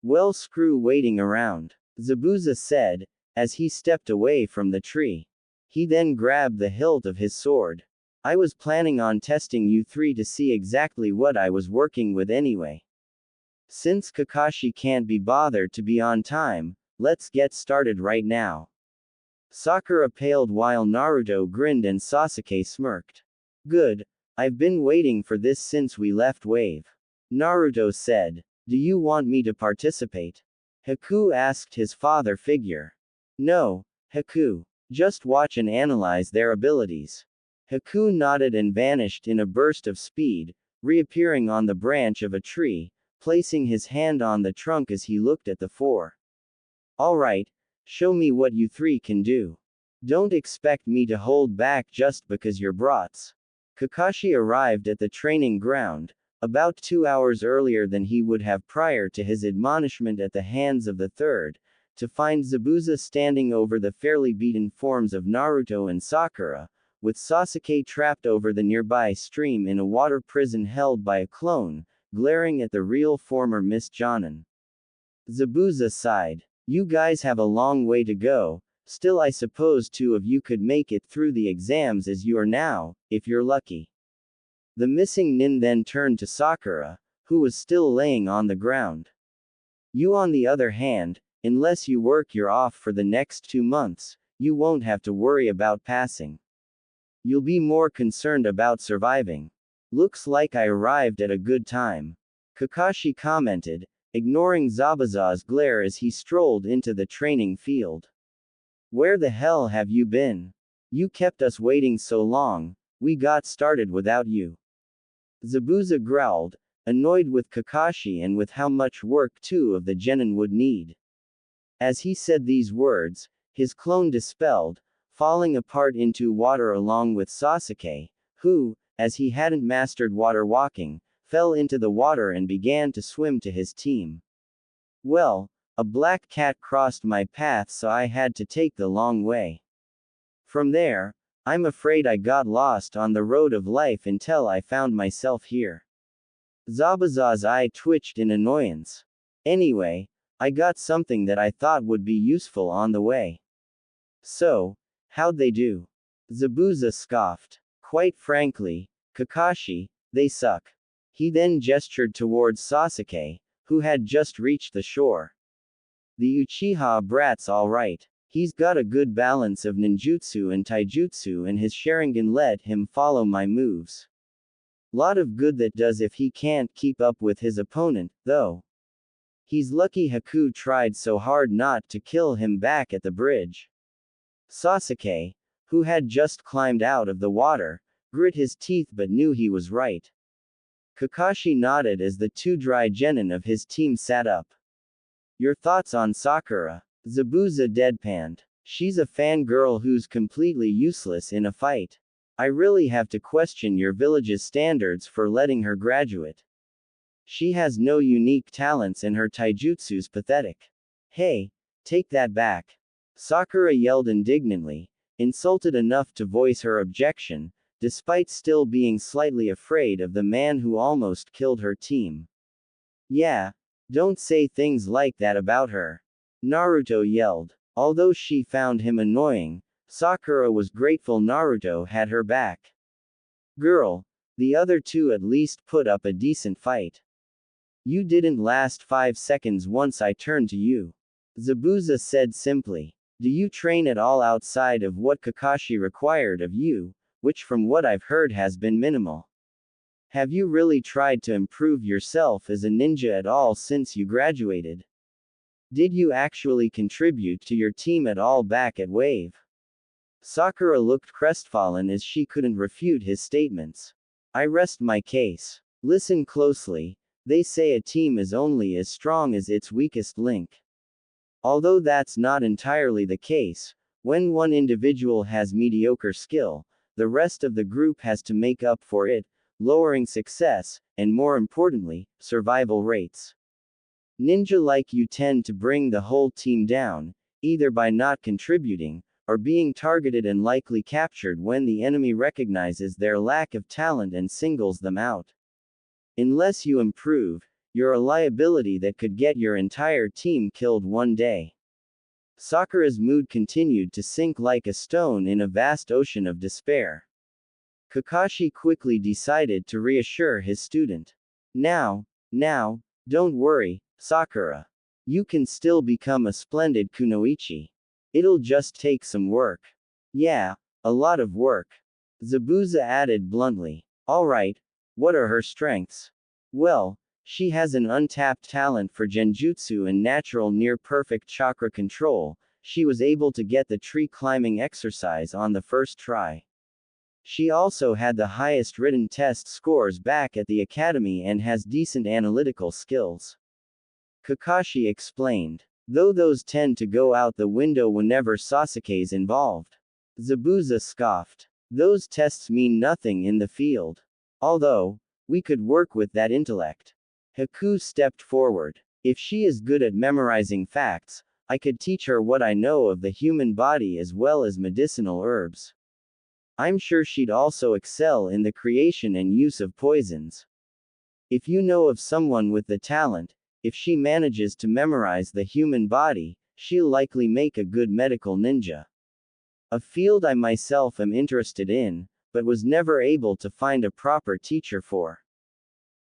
Well, screw waiting around, Zabuza said, as he stepped away from the tree. He then grabbed the hilt of his sword. I was planning on testing you three to see exactly what I was working with anyway. Since Kakashi can't be bothered to be on time, let's get started right now. Sakura paled while Naruto grinned and Sasuke smirked. Good, I've been waiting for this since we left Wave. Naruto said. Do you want me to participate? Haku asked his father figure. No, Haku. Just watch and analyze their abilities. Haku nodded and vanished in a burst of speed, reappearing on the branch of a tree, placing his hand on the trunk as he looked at the four. Alright, show me what you three can do. Don't expect me to hold back just because you're brats. Kakashi arrived at the training ground, about 2 hours earlier than he would have prior to his admonishment at the hands of the third, to find Zabuza standing over the fairly beaten forms of Naruto and Sakura, with Sasuke trapped over the nearby stream in a water prison held by a clone, glaring at the real former Miss Jonin. Zabuza sighed. You guys have a long way to go, still I suppose 2 of you could make it through the exams as you are now, if you're lucky. The missing nin then turned to Sakura, who was still laying on the ground. You on the other hand, unless you work your off for the next 2 months, you won't have to worry about passing. You'll be more concerned about surviving. Looks like I arrived at a good time. Kakashi commented, ignoring Zabuza's glare as he strolled into the training field. Where the hell have you been? You kept us waiting so long, we got started without you. Zabuza growled, annoyed with Kakashi and with how much work 2 of the genin would need. As he said these words, his clone dispelled, falling apart into water along with Sasuke, who, as he hadn't mastered water walking, fell into the water and began to swim to his team. Well, a black cat crossed my path so I had to take the long way. From there, I'm afraid I got lost on the road of life until I found myself here. Zabuza's eye twitched in annoyance. Anyway, I got something that I thought would be useful on the way. So, how'd they do? Zabuza scoffed. Quite frankly, Kakashi, they suck. He then gestured towards Sasuke, who had just reached the shore. The Uchiha brat's alright. He's got a good balance of ninjutsu and taijutsu and his Sharingan let him follow my moves. Lot of good that does if he can't keep up with his opponent, though. He's lucky Haku tried so hard not to kill him back at the bridge. Sasuke, who had just climbed out of the water, grit his teeth but knew he was right. Kakashi nodded as the 2 dry genin of his team sat up. Your thoughts on Sakura? Zabuza deadpanned. She's a fangirl who's completely useless in a fight. I really have to question your village's standards for letting her graduate. She has no unique talents and her taijutsu's pathetic. Hey, take that back. Sakura yelled indignantly, insulted enough to voice her objection, despite still being slightly afraid of the man who almost killed her team. Yeah, don't say things like that about her. Naruto yelled. Although she found him annoying, Sakura was grateful Naruto had her back. Girl, the other 2 at least put up a decent fight. You didn't last 5 seconds once I turned to you. Zabuza said simply. Do you train at all outside of what Kakashi required of you, which from what I've heard has been minimal? Have you really tried to improve yourself as a ninja at all since you graduated? Did you actually contribute to your team at all back at Wave? Sakura looked crestfallen as she couldn't refute his statements. I rest my case. Listen closely. They say a team is only as strong as its weakest link. Although that's not entirely the case, when one individual has mediocre skill, the rest of the group has to make up for it, lowering success, and more importantly, survival rates. Ninja like you tend to bring the whole team down, either by not contributing, or being targeted and likely captured when the enemy recognizes their lack of talent and singles them out. Unless you improve, you're a liability that could get your entire team killed one day. Sakura's mood continued to sink like a stone in a vast ocean of despair. Kakashi quickly decided to reassure his student. Now, don't worry, Sakura. You can still become a splendid kunoichi. It'll just take some work. Yeah, a lot of work. Zabuza added bluntly. Alright, what are her strengths? Well, she has an untapped talent for genjutsu and natural near-perfect chakra control. She was able to get the tree climbing exercise on the first try. She also had the highest written test scores back at the academy and has decent analytical skills. Kakashi explained. Though those tend to go out the window whenever Sasuke's involved. Zabuza scoffed. Those tests mean nothing in the field. Although, we could work with that intellect. Haku stepped forward. If she is good at memorizing facts, I could teach her what I know of the human body as well as medicinal herbs. I'm sure she'd also excel in the creation and use of poisons. If you know of someone with the talent, if she manages to memorize the human body, she'll likely make a good medical ninja. A field I myself am interested in, but was never able to find a proper teacher for.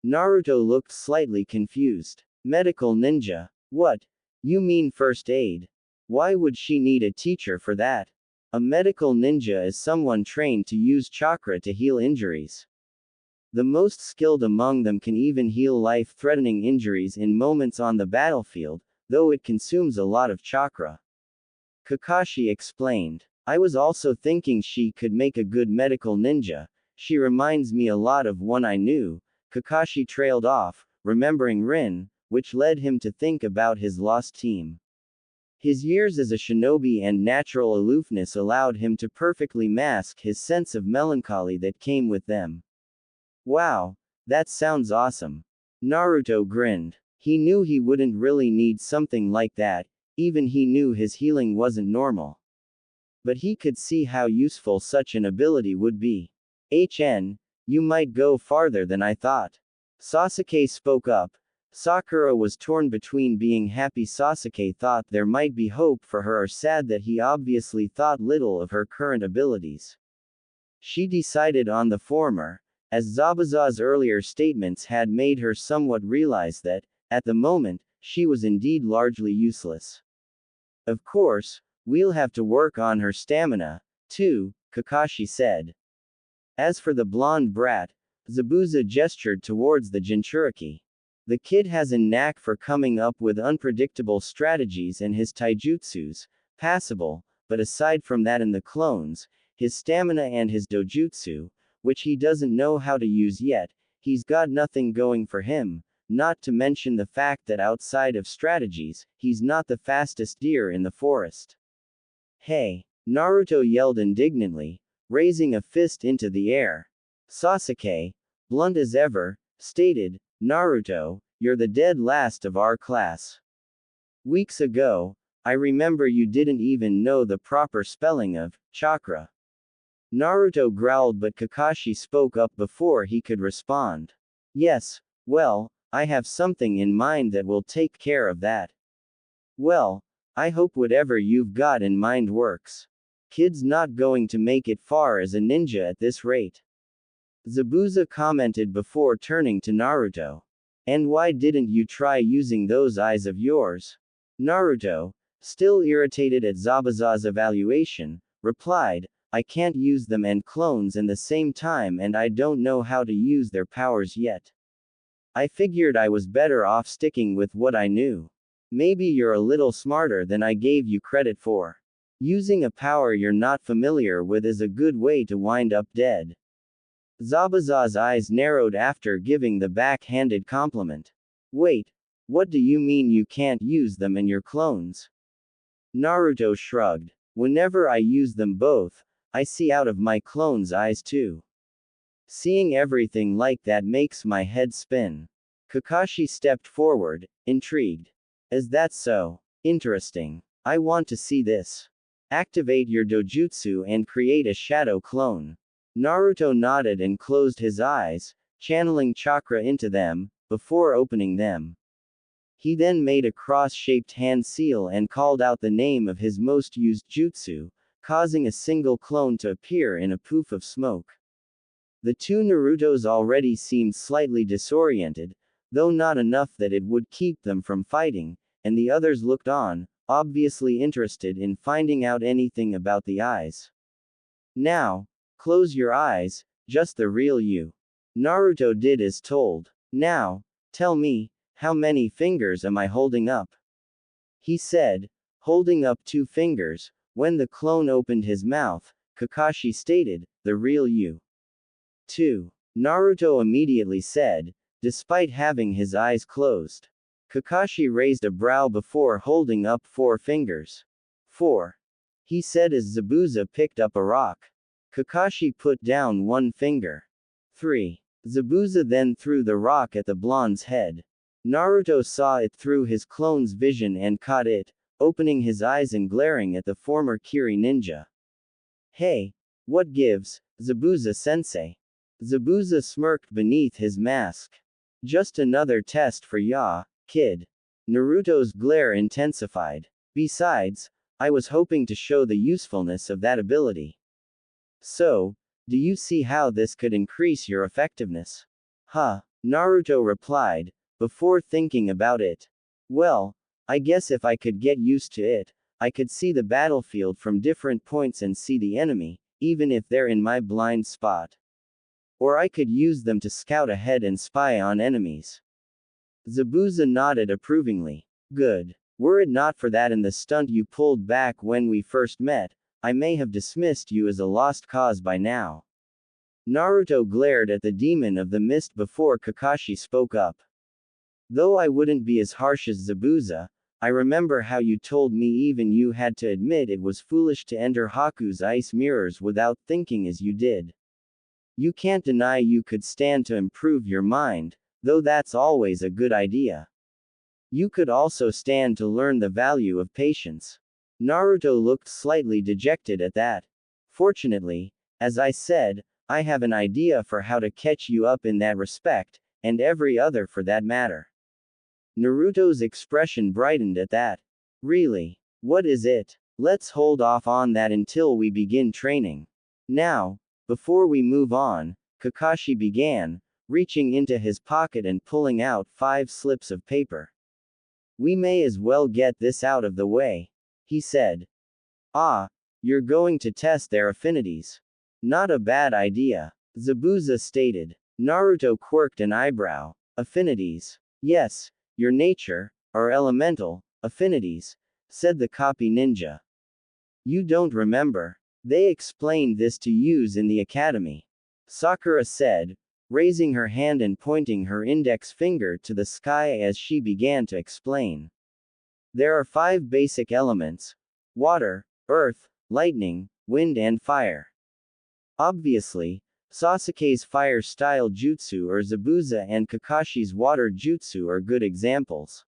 Naruto looked slightly confused. Medical ninja? What? You mean first aid? Why would she need a teacher for that? A medical ninja is someone trained to use chakra to heal injuries. The most skilled among them can even heal life-threatening injuries in moments on the battlefield, though it consumes a lot of chakra. Kakashi explained. I was also thinking she could make a good medical ninja. She reminds me a lot of one I knew. Kakashi trailed off, remembering Rin, which led him to think about his lost team. His years as a shinobi and natural aloofness allowed him to perfectly mask his sense of melancholy that came with them. Wow, that sounds awesome. Naruto grinned. He knew he wouldn't really need something like that, even he knew his healing wasn't normal. But he could see how useful such an ability would be. You might go farther than I thought. Sasuke spoke up. Sakura was torn between being happy Sasuke thought there might be hope for her or sad that he obviously thought little of her current abilities. She decided on the former, as Zabuza's earlier statements had made her somewhat realize that, at the moment, she was indeed largely useless. Of course, we'll have to work on her stamina, too, Kakashi said. As for the blonde brat, Zabuza gestured towards the Jinchuriki. The kid has a knack for coming up with unpredictable strategies and his taijutsus, passable, but aside from that and the clones, his stamina and his dojutsu, which he doesn't know how to use yet, he's got nothing going for him, not to mention the fact that outside of strategies, he's not the fastest deer in the forest. Hey! Naruto yelled indignantly, raising a fist into the air. Sasuke, blunt as ever, stated, Naruto, you're the dead last of our class. Weeks ago, I remember you didn't even know the proper spelling of chakra. Naruto growled, but Kakashi spoke up before he could respond. Yes, well, I have something in mind that will take care of that. Well, I hope whatever you've got in mind works. Kid's not going to make it far as a ninja at this rate. Zabuza commented before turning to Naruto. And why didn't you try using those eyes of yours? Naruto, still irritated at Zabuza's evaluation, replied, I can't use them and clones in the same time and I don't know how to use their powers yet. I figured I was better off sticking with what I knew. Maybe you're a little smarter than I gave you credit for. Using a power you're not familiar with is a good way to wind up dead. Zabuza's eyes narrowed after giving the back-handed compliment. Wait, what do you mean you can't use them in your clones? Naruto shrugged. Whenever I use them both, I see out of my clone's eyes too. Seeing everything like that makes my head spin. Kakashi stepped forward, intrigued. Is that so? Interesting. I want to see this. Activate your dojutsu and create a shadow clone. Naruto nodded and closed his eyes, channeling chakra into them, before opening them. He then made a cross-shaped hand seal and called out the name of his most used jutsu, causing a single clone to appear in a poof of smoke. The two Narutos already seemed slightly disoriented, though not enough that it would keep them from fighting, and the others looked on, obviously interested in finding out anything about the eyes. Now, close your eyes, just the real you. Naruto did as told. Now, tell me, how many fingers am I holding up? He said, holding up 2 fingers. When the clone opened his mouth, Kakashi stated, the real you. 2. Naruto immediately said, despite having his eyes closed. Kakashi raised a brow before holding up 4 fingers. 4. He said as Zabuza picked up a rock. Kakashi put down 1 finger. 3. Zabuza then threw the rock at the blonde's head. Naruto saw it through his clone's vision and caught it, opening his eyes and glaring at the former Kiri ninja. Hey, what gives, Zabuza-sensei? Zabuza smirked beneath his mask. Just another test for ya, kid. Naruto's glare intensified. Besides, I was hoping to show the usefulness of that ability. So, do you see how this could increase your effectiveness? Huh, Naruto replied, before thinking about it. Well, I guess if I could get used to it, I could see the battlefield from different points and see the enemy, even if they're in my blind spot. Or I could use them to scout ahead and spy on enemies. Zabuza nodded approvingly. Good. Were it not for that and the stunt you pulled back when we first met, I may have dismissed you as a lost cause by now. Naruto glared at the demon of the mist before Kakashi spoke up. Though I wouldn't be as harsh as Zabuza, I remember how you told me even you had to admit it was foolish to enter Haku's ice mirrors without thinking as you did. You can't deny you could stand to improve your mind, though that's always a good idea. You could also stand to learn the value of patience. Naruto looked slightly dejected at that. Fortunately, as I said, I have an idea for how to catch you up in that respect, and every other for that matter. Naruto's expression brightened at that. Really? What is it? Let's hold off on that until we begin training. Now, before we move on, Kakashi began, reaching into his pocket and pulling out 5 slips of paper. We may as well get this out of the way, he said. Ah, you're going to test their affinities. Not a bad idea, Zabuza stated. Naruto quirked an eyebrow. Affinities. Yes, your nature, or elemental, affinities, said the copy ninja. You don't remember. They explained this to use in the academy. Sakura said, raising her hand and pointing her index finger to the sky as she began to explain. There are 5 basic elements: water, earth, lightning, wind and fire. Obviously, Sasuke's fire-style jutsu or Zabuza and Kakashi's water jutsu are good examples.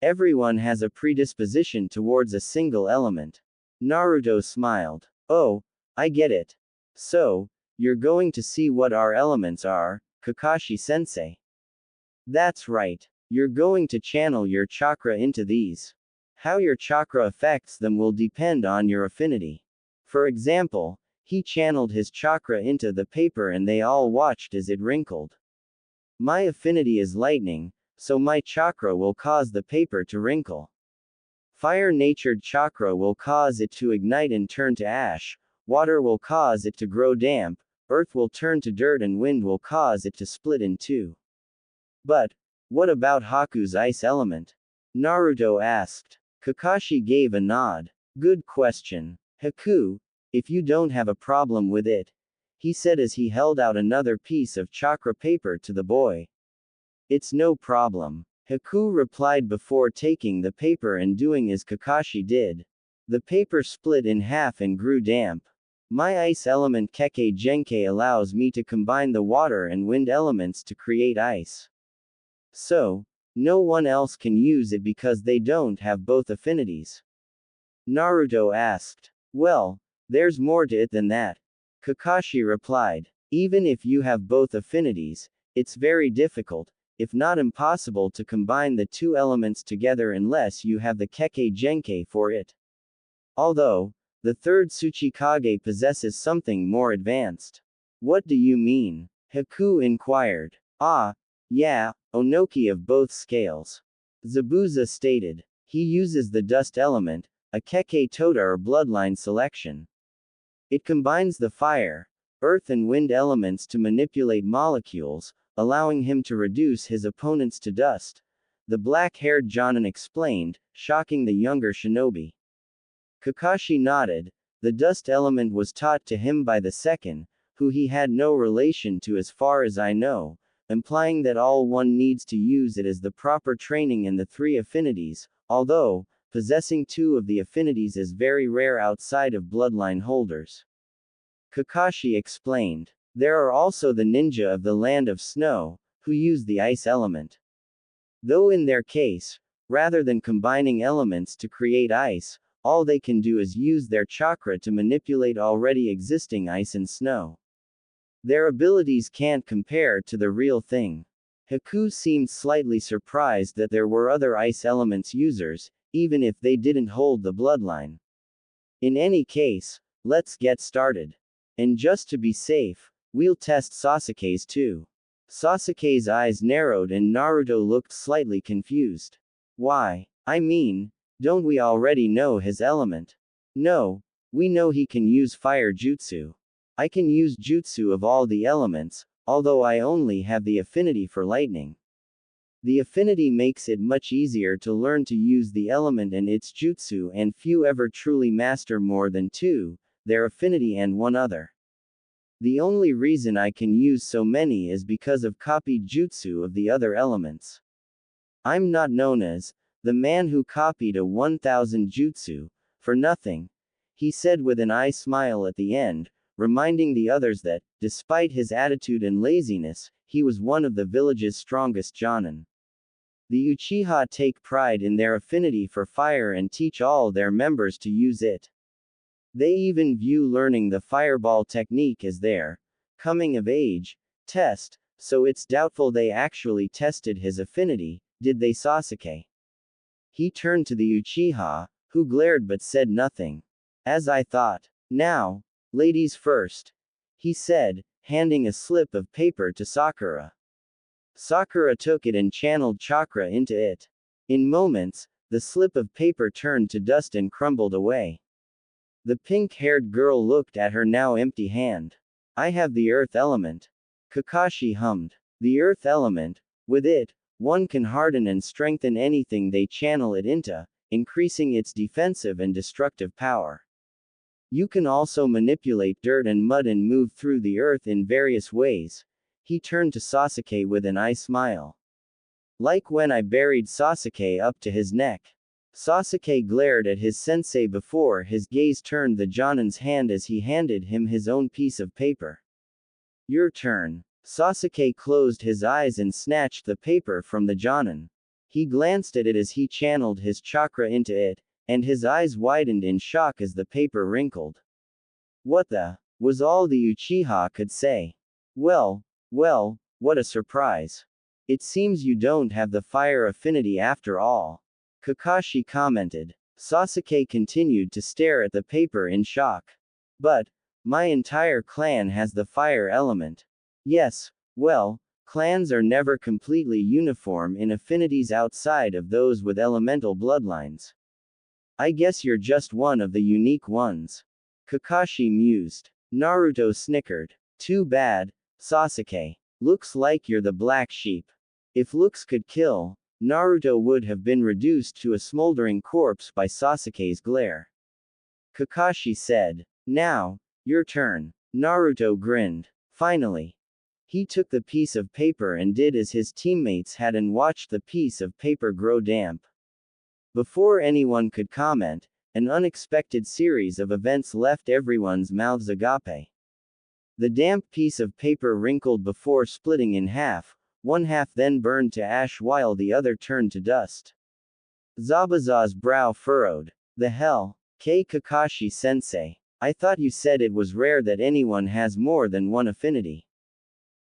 Everyone has a predisposition towards a single element. Naruto smiled. Oh, I get it. So, you're going to see what our elements are, Kakashi-sensei. That's right. You're going to channel your chakra into these. How your chakra affects them will depend on your affinity. For example, he channeled his chakra into the paper and they all watched as it wrinkled. My affinity is lightning, so my chakra will cause the paper to wrinkle. Fire-natured chakra will cause it to ignite and turn to ash, water will cause it to grow damp, earth will turn to dirt and wind will cause it to split in two. But, what about Haku's ice element? Naruto asked. Kakashi gave a nod. Good question. Haku, if you don't have a problem with it, he said as he held out another piece of chakra paper to the boy. It's no problem. Haku replied before taking the paper and doing as Kakashi did. The paper split in half and grew damp. My ice element Kekkei Genkai allows me to combine the water and wind elements to create ice. So, no one else can use it because they don't have both affinities. Naruto asked. Well, there's more to it than that. Kakashi replied. Even if you have both affinities, it's very difficult, if not impossible to combine the two elements together unless you have the Kekkei Genkai for it. Although, the third Tsuchikage possesses something more advanced. What do you mean? Haku inquired. Ah, yeah, Onoki of both scales. Zabuza stated. He uses the dust element, a Kekkei Tota or bloodline selection. It combines the fire, earth and wind elements to manipulate molecules, allowing him to reduce his opponents to dust, the black-haired Jonin explained, shocking the younger shinobi. Kakashi nodded. The dust element was taught to him by the second, who he had no relation to as far as I know, implying that all one needs to use it is the proper training in the three affinities, although, possessing two of the affinities is very rare outside of bloodline holders. Kakashi explained. There are also the ninja of the land of snow, who use the ice element. Though in their case, rather than combining elements to create ice, all they can do is use their chakra to manipulate already existing ice and snow. Their abilities can't compare to the real thing. Haku seemed slightly surprised that there were other ice elements users, even if they didn't hold the bloodline. In any case, let's get started. And just to be safe, we'll test Sasuke's too. Sasuke's eyes narrowed and Naruto looked slightly confused. Why? I mean, don't we already know his element? No, we know he can use fire jutsu. I can use jutsu of all the elements, although I only have the affinity for lightning. The affinity makes it much easier to learn to use the element and its jutsu, and few ever truly master more than two, their affinity and one other. The only reason I can use so many is because of copied jutsu of the other elements. I'm not known as the man who copied a 1000 jutsu for nothing, he said with an eye smile at the end, reminding the others that, despite his attitude and laziness, he was one of the village's strongest jonin. The Uchiha take pride in their affinity for fire and teach all their members to use it. They even view learning the fireball technique as their coming of age test, so it's doubtful they actually tested his affinity, did they Sasuke? He turned to the Uchiha, who glared but said nothing. As I thought. Now, ladies first, he said, handing a slip of paper to Sakura. Sakura took it and channeled chakra into it. In moments, the slip of paper turned to dust and crumbled away. The pink-haired girl looked at her now empty hand. I have the earth element. Kakashi hummed. The earth element, with it, one can harden and strengthen anything they channel it into, increasing its defensive and destructive power. You can also manipulate dirt and mud and move through the earth in various ways. He turned to Sasuke with an eye smile. Like when I buried Sasuke up to his neck. Sasuke glared at his sensei before his gaze turned the Jonin's hand as he handed him his own piece of paper. Your turn. Sasuke closed his eyes and snatched the paper from the Jonin. He glanced at it as he channeled his chakra into it, and his eyes widened in shock as the paper wrinkled. What the? Was all the Uchiha could say. Well, what a surprise. It seems you don't have the fire affinity after all. Kakashi commented. Sasuke continued to stare at the paper in shock. But, my entire clan has the fire element. Yes, well, clans are never completely uniform in affinities outside of those with elemental bloodlines. I guess you're just one of the unique ones. Kakashi mused. Naruto snickered. Too bad, Sasuke. Looks like you're the black sheep. If looks could kill, Naruto would have been reduced to a smoldering corpse by Sasuke's glare. Kakashi said. Now, your turn. Naruto grinned. Finally. He took the piece of paper and did as his teammates had and watched the piece of paper grow damp. Before anyone could comment, an unexpected series of events left everyone's mouths agape. The damp piece of paper wrinkled before splitting in half, one half then burned to ash while the other turned to dust. Zabuza's brow furrowed. The hell? Kakashi-sensei. I thought you said it was rare that anyone has more than one affinity.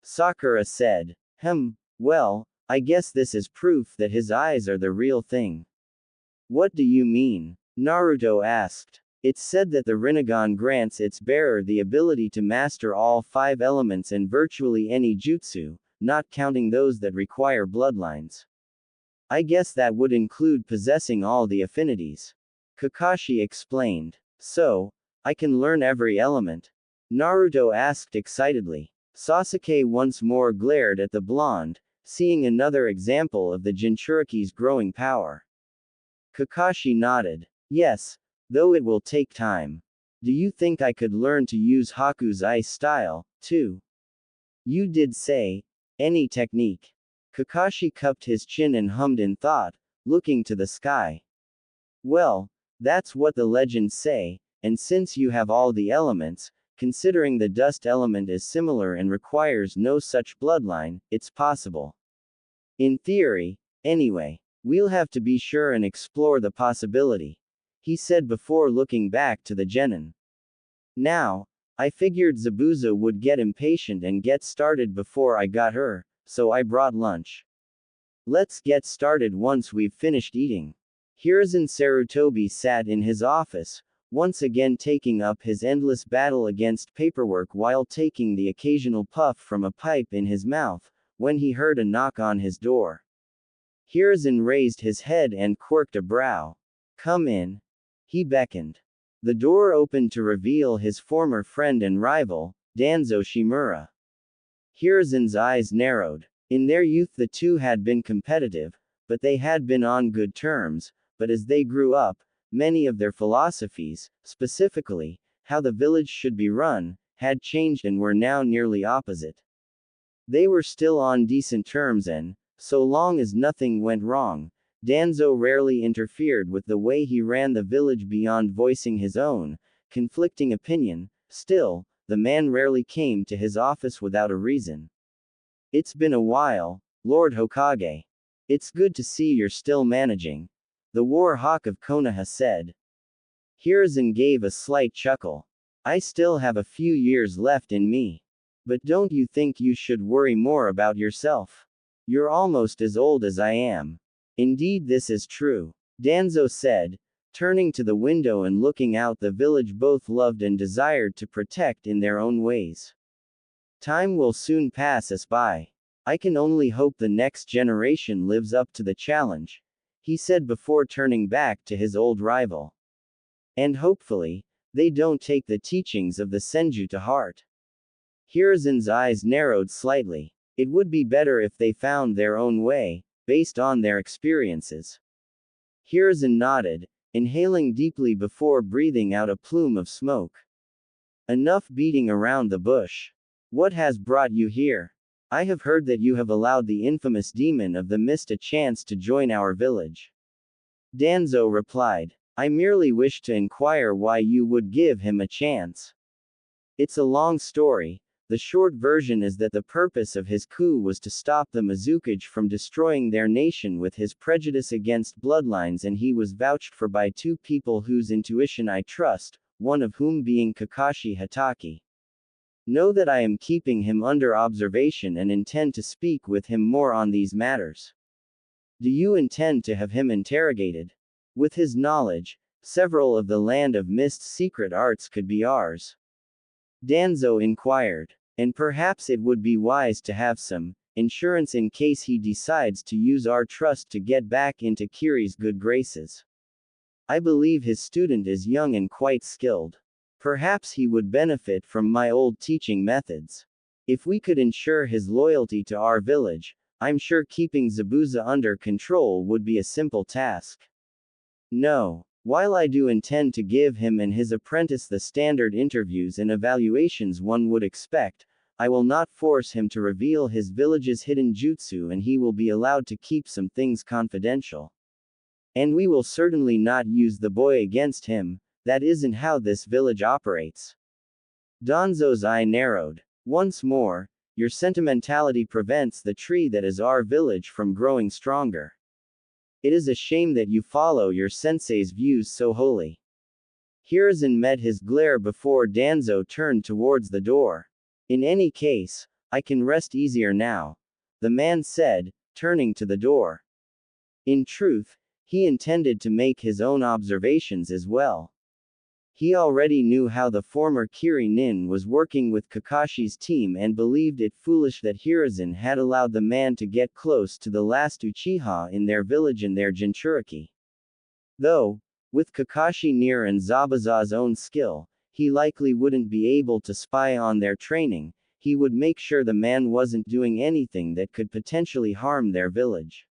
Sakura said. Well, I guess this is proof that his eyes are the real thing. What do you mean? Naruto asked. It's said that the Rinnegan grants its bearer the ability to master all 5 elements and virtually any jutsu, not counting those that require bloodlines. I guess that would include possessing all the affinities. Kakashi explained. So, I can learn every element? Naruto asked excitedly. Sasuke once more glared at the blonde, seeing another example of the Jinchuriki's growing power. Kakashi nodded. Yes, though it will take time. Do you think I could learn to use Haku's ice style, too? You did say, any technique. Kakashi cupped his chin and hummed in thought, looking to the sky. Well, that's what the legends say, and since you have all the elements, considering the dust element is similar and requires no such bloodline, it's possible. In theory, anyway. We'll have to be sure and explore the possibility, he said before looking back to the genin. Now, I figured Zabuza would get impatient and get started before I got her, so I brought lunch. Let's get started once we've finished eating. Hiruzen Sarutobi sat in his office, once again taking up his endless battle against paperwork while taking the occasional puff from a pipe in his mouth, when he heard a knock on his door. Hiruzen raised his head and quirked a brow. Come in. He beckoned. The door opened to reveal his former friend and rival, Danzo Shimura. Hiruzen's eyes narrowed. In their youth the two had been competitive, but they had been on good terms, but as they grew up, many of their philosophies, specifically, how the village should be run, had changed and were now nearly opposite. They were still on decent terms and, so long as nothing went wrong, Danzo rarely interfered with the way he ran the village beyond voicing his own, conflicting opinion. Still, the man rarely came to his office without a reason. It's been a while, Lord Hokage. It's good to see you're still managing, the War Hawk of Konoha said. Hiruzen gave a slight chuckle. I still have a few years left in me. But don't you think you should worry more about yourself? You're almost as old as I am. Indeed, this is true, Danzo said, turning to the window and looking out the village both loved and desired to protect in their own ways. Time will soon pass us by. I can only hope the next generation lives up to the challenge, he said before turning back to his old rival. And hopefully, they don't take the teachings of the Senju to heart. Hiruzen's eyes narrowed slightly. It would be better if they found their own way, based on their experiences. Hiruzen nodded, inhaling deeply before breathing out a plume of smoke. Enough beating around the bush. What has brought you here? I have heard that you have allowed the infamous demon of the mist a chance to join our village. Danzo replied. I merely wish to inquire why you would give him a chance. It's a long story. The short version is that the purpose of his coup was to stop the Mizukage from destroying their nation with his prejudice against bloodlines, and he was vouched for by 2 people whose intuition I trust, one of whom being Kakashi Hatake. Know that I am keeping him under observation and intend to speak with him more on these matters. Do you intend to have him interrogated? With his knowledge, several of the Land of Mist's secret arts could be ours. Danzo inquired. And perhaps it would be wise to have some insurance in case he decides to use our trust to get back into Kiri's good graces. I believe his student is young and quite skilled. Perhaps he would benefit from my old teaching methods. If we could ensure his loyalty to our village, I'm sure keeping Zabuza under control would be a simple task. No. While I do intend to give him and his apprentice the standard interviews and evaluations one would expect, I will not force him to reveal his village's hidden jutsu, and he will be allowed to keep some things confidential. And we will certainly not use the boy against him. That isn't how this village operates. Danzo's eye narrowed. Once more, your sentimentality prevents the tree that is our village from growing stronger. It is a shame that you follow your sensei's views so wholly. Hiruzen met his glare before Danzo turned towards the door. In any case, I can rest easier now, the man said, turning to the door. In truth, he intended to make his own observations as well. He already knew how the former Kiri-nin was working with Kakashi's team and believed it foolish that Hiruzen had allowed the man to get close to the last Uchiha in their village and their Jinchuriki. Though, with Kakashi near and Zabuza's own skill, he likely wouldn't be able to spy on their training. He would make sure the man wasn't doing anything that could potentially harm their village.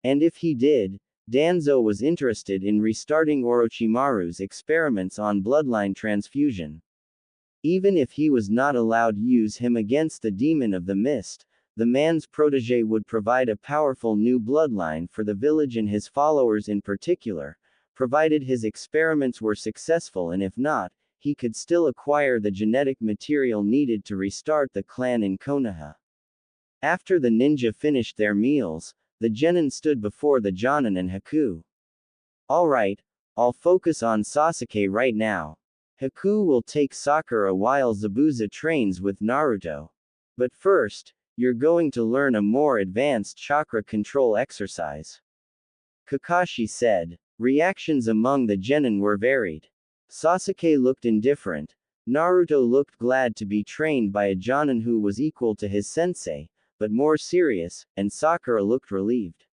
And if he did, Danzo was interested in restarting Orochimaru's experiments on bloodline transfusion. Even if he was not allowed to use him against the demon of the mist, the man's protege would provide a powerful new bloodline for the village and his followers in particular, provided his experiments were successful, and if not, he could still acquire the genetic material needed to restart the clan in Konoha. After the ninja finished their meals, the genin stood before the Jonin and Haku. Alright, I'll focus on Sasuke right now. Haku will take Sakura while Zabuza trains with Naruto. But first, you're going to learn a more advanced chakra control exercise. Kakashi said. Reactions among the genin were varied. Sasuke looked indifferent. Naruto looked glad to be trained by a Jonin who was equal to his sensei, but more serious, and Sakura looked relieved.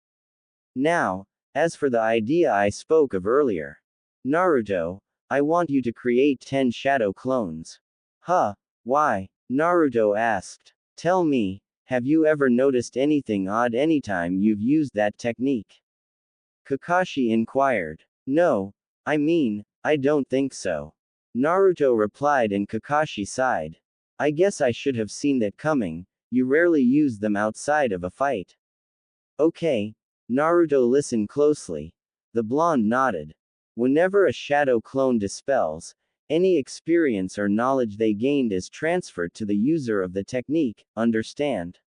Now, as for the idea I spoke of earlier. Naruto, I want you to create 10 shadow clones. Huh? Why? Naruto asked. Tell me, have you ever noticed anything odd anytime you've used that technique? Kakashi inquired. No, I mean, I don't think so. Naruto replied, and Kakashi sighed. I guess I should have seen that coming. You rarely use them outside of a fight. Okay. Naruto listened closely. The blonde nodded. Whenever a shadow clone dispels, any experience or knowledge they gained is transferred to the user of the technique, understand?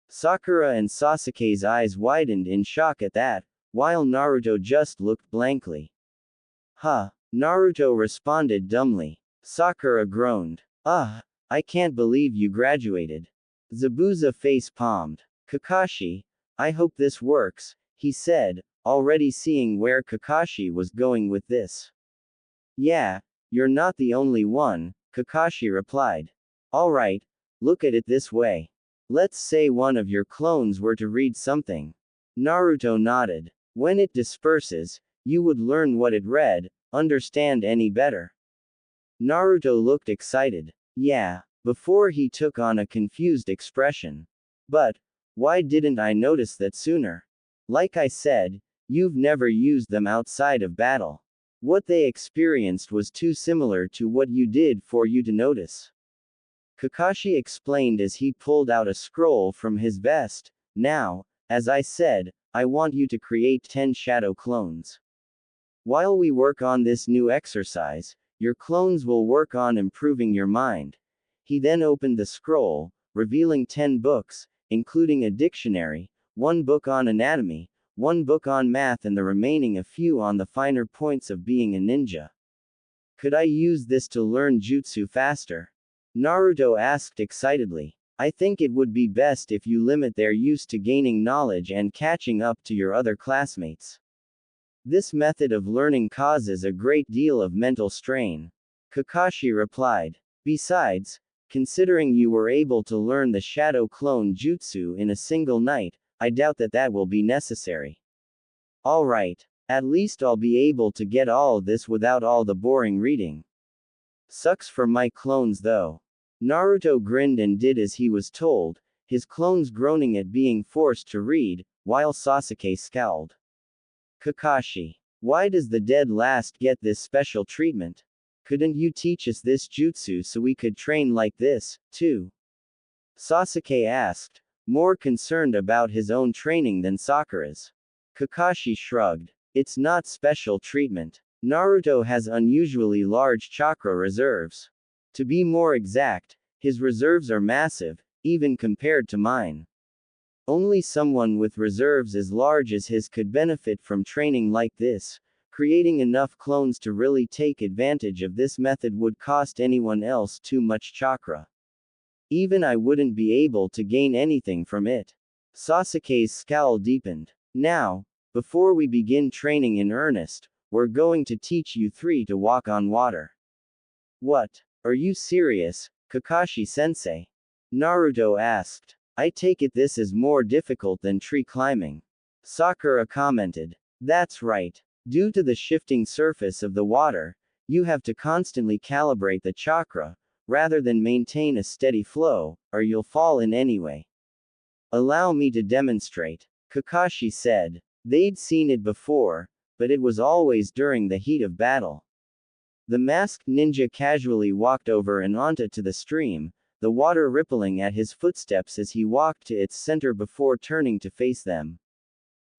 Sakura and Sasuke's eyes widened in shock at that, while Naruto just looked blankly. Huh? Naruto responded dumbly. Sakura groaned. I can't believe you graduated. Zabuza face-palmed. Kakashi, I hope this works, he said, already seeing where Kakashi was going with this. Yeah, you're not the only one, Kakashi replied. Alright, look at it this way. Let's say one of your clones were to read something. Naruto nodded. When it disperses, you would learn what it read, understand any better. Naruto looked excited. Yeah, before he took on a confused expression. But, why didn't I notice that sooner? Like I said, you've never used them outside of battle. What they experienced was too similar to what you did for you to notice. Kakashi explained as he pulled out a scroll from his vest. Now, as I said, I want you to create 10 shadow clones. While we work on this new exercise, your clones will work on improving your mind. He then opened the scroll, revealing 10 books, including a dictionary, 1 book on anatomy, 1 book on math, and the remaining a few on the finer points of being a ninja. Could I use this to learn jutsu faster? Naruto asked excitedly. I think it would be best if you limit their use to gaining knowledge and catching up to your other classmates. This method of learning causes a great deal of mental strain. Kakashi replied. Besides, considering you were able to learn the shadow clone jutsu in a single night, I doubt that will be necessary. Alright. At least I'll be able to get all this without all the boring reading. Sucks for my clones though. Naruto grinned and did as he was told, his clones groaning at being forced to read, while Sasuke scowled. Kakashi. Why does the dead last get this special treatment? Couldn't you teach us this jutsu so we could train like this, too? Sasuke asked, more concerned about his own training than Sakura's. Kakashi shrugged. It's not special treatment. Naruto has unusually large chakra reserves. To be more exact, his reserves are massive, even compared to mine. Only someone with reserves as large as his could benefit from training like this. Creating enough clones to really take advantage of this method would cost anyone else too much chakra. Even I wouldn't be able to gain anything from it. Sasuke's scowl deepened. Now, before we begin training in earnest, we're going to teach you three to walk on water. What? Are you serious, Kakashi-sensei? Naruto asked. I take it this is more difficult than tree climbing. Sakura commented. That's right. Due to the shifting surface of the water, you have to constantly calibrate the chakra, rather than maintain a steady flow, or you'll fall in anyway. Allow me to demonstrate, Kakashi said. They'd seen it before, but it was always during the heat of battle. The masked ninja casually walked over and onto the stream, the water rippling at his footsteps as he walked to its center before turning to face them.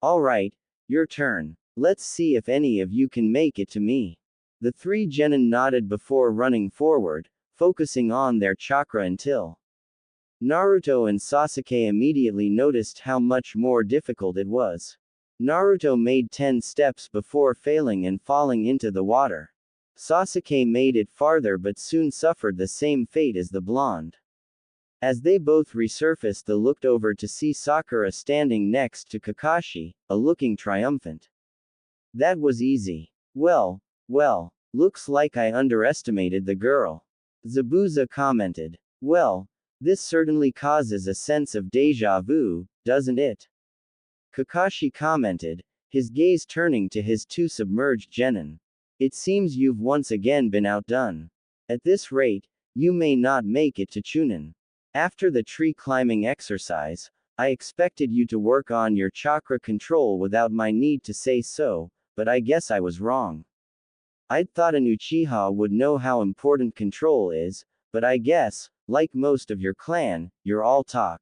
Alright, your turn. Let's see if any of you can make it to me. The three genin nodded before running forward, focusing on their chakra until Naruto and Sasuke immediately noticed how much more difficult it was. Naruto made 10 steps before failing and falling into the water. Sasuke made it farther but soon suffered the same fate as the blonde. As they both resurfaced, they looked over to see Sakura standing next to Kakashi, looking triumphant. That was easy. Well, looks like I underestimated the girl. Zabuza commented. Well, this certainly causes a sense of déjà vu, doesn't it? Kakashi commented, his gaze turning to his two submerged genin. It seems you've once again been outdone. At this rate, you may not make it to Chunin. After the tree climbing exercise, I expected you to work on your chakra control without my need to say so, but I guess I was wrong. I'd thought an Uchiha would know how important control is, but I guess, like most of your clan, you're all talk.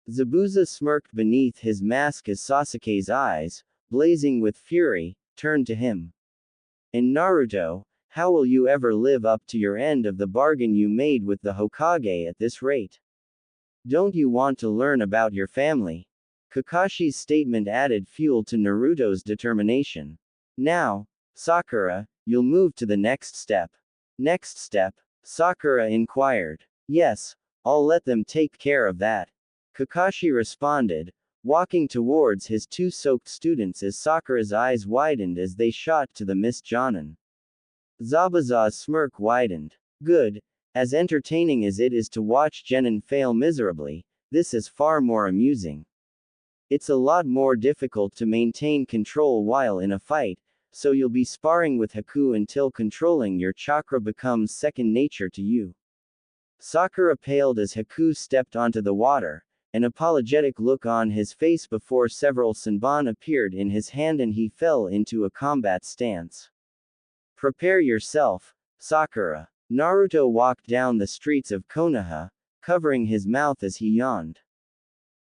Zabuza smirked beneath his mask as Sasuke's eyes, blazing with fury, turned to him. And Naruto, how will you ever live up to your end of the bargain you made with the Hokage at this rate? Don't you want to learn about your family? Kakashi's statement added fuel to Naruto's determination. Now, Sakura, you'll move to the next step. Next step? Sakura inquired. Yes, I'll let them take care of that. Kakashi responded, walking towards his two soaked students as Sakura's eyes widened as they shot to the Miss Jonin. Zabuza's smirk widened. Good, as entertaining as it is to watch Genin fail miserably, this is far more amusing. It's a lot more difficult to maintain control while in a fight, so you'll be sparring with Haku until controlling your chakra becomes second nature to you. Sakura paled as Haku stepped onto the water, an apologetic look on his face before several senbon appeared in his hand and he fell into a combat stance. Prepare yourself, Sakura. Naruto walked down the streets of Konoha, covering his mouth as he yawned.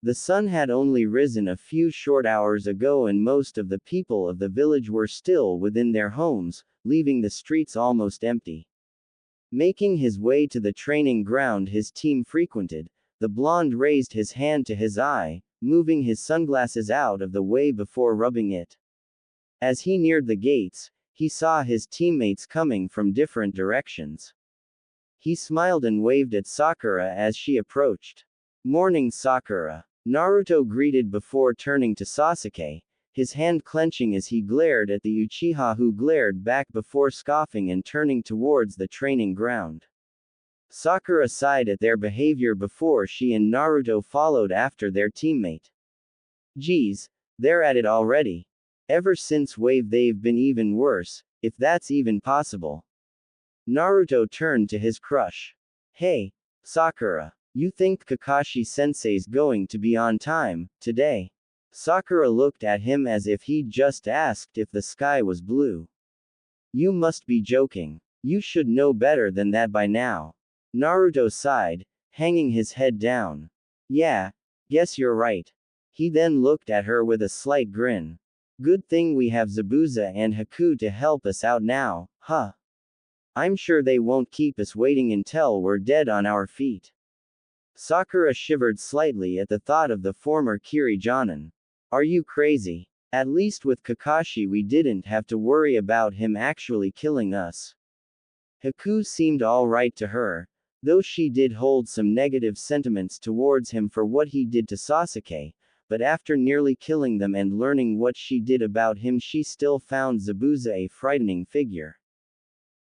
The sun had only risen a few short hours ago and most of the people of the village were still within their homes, leaving the streets almost empty. Making his way to the training ground his team frequented, the blonde raised his hand to his eye, moving his sunglasses out of the way before rubbing it. As he neared the gates, he saw his teammates coming from different directions. He smiled and waved at Sakura as she approached. Morning, Sakura. Naruto greeted before turning to Sasuke, his hand clenching as he glared at the Uchiha who glared back before scoffing and turning towards the training ground. Sakura sighed at their behavior before she and Naruto followed after their teammate. Geez, they're at it already. Ever since Wave they've been even worse, if that's even possible. Naruto turned to his crush. Hey, Sakura. You think Kakashi-sensei's going to be on time, today? Sakura looked at him as if he'd just asked if the sky was blue. You must be joking. You should know better than that by now. Naruto sighed, hanging his head down. Yeah, guess you're right. He then looked at her with a slight grin. Good thing we have Zabuza and Haku to help us out now, huh? I'm sure they won't keep us waiting until we're dead on our feet. Sakura shivered slightly at the thought of the former Kiri-Jonin. Are you crazy? At least with Kakashi we didn't have to worry about him actually killing us. Haku seemed alright to her, though she did hold some negative sentiments towards him for what he did to Sasuke, but after nearly killing them and learning what she did about him she still found Zabuza a frightening figure.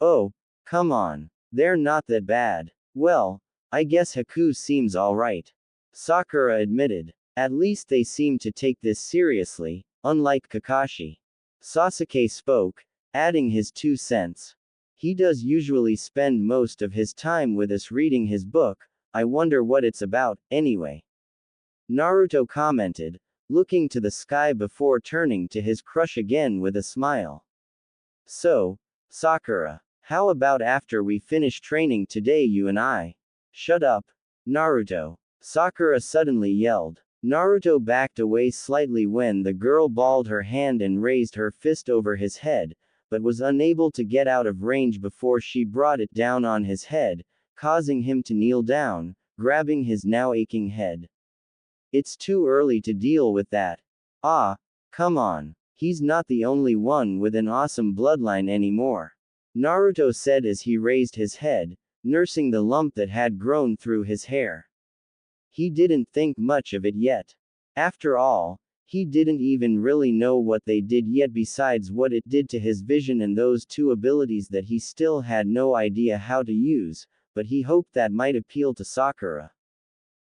Oh, come on. They're not that bad. Well, I guess Haku seems alright. Sakura admitted. At least they seem to take this seriously, unlike Kakashi. Sasuke spoke, adding his 2 cents. He does usually spend most of his time with us reading his book, I wonder what it's about, anyway. Naruto commented, looking to the sky before turning to his crush again with a smile. So, Sakura, how about after we finish training today you and I? Shut up, Naruto. Sakura suddenly yelled. Naruto backed away slightly when the girl balled her hand and raised her fist over his head, but was unable to get out of range before she brought it down on his head, causing him to kneel down, grabbing his now aching head. It's too early to deal with that. Ah, come on. He's not the only one with an awesome bloodline anymore. Naruto said as he raised his head, nursing the lump that had grown through his hair. He didn't think much of it yet. After all, he didn't even really know what they did yet besides what it did to his vision and those 2 abilities that he still had no idea how to use, but he hoped that might appeal to Sakura.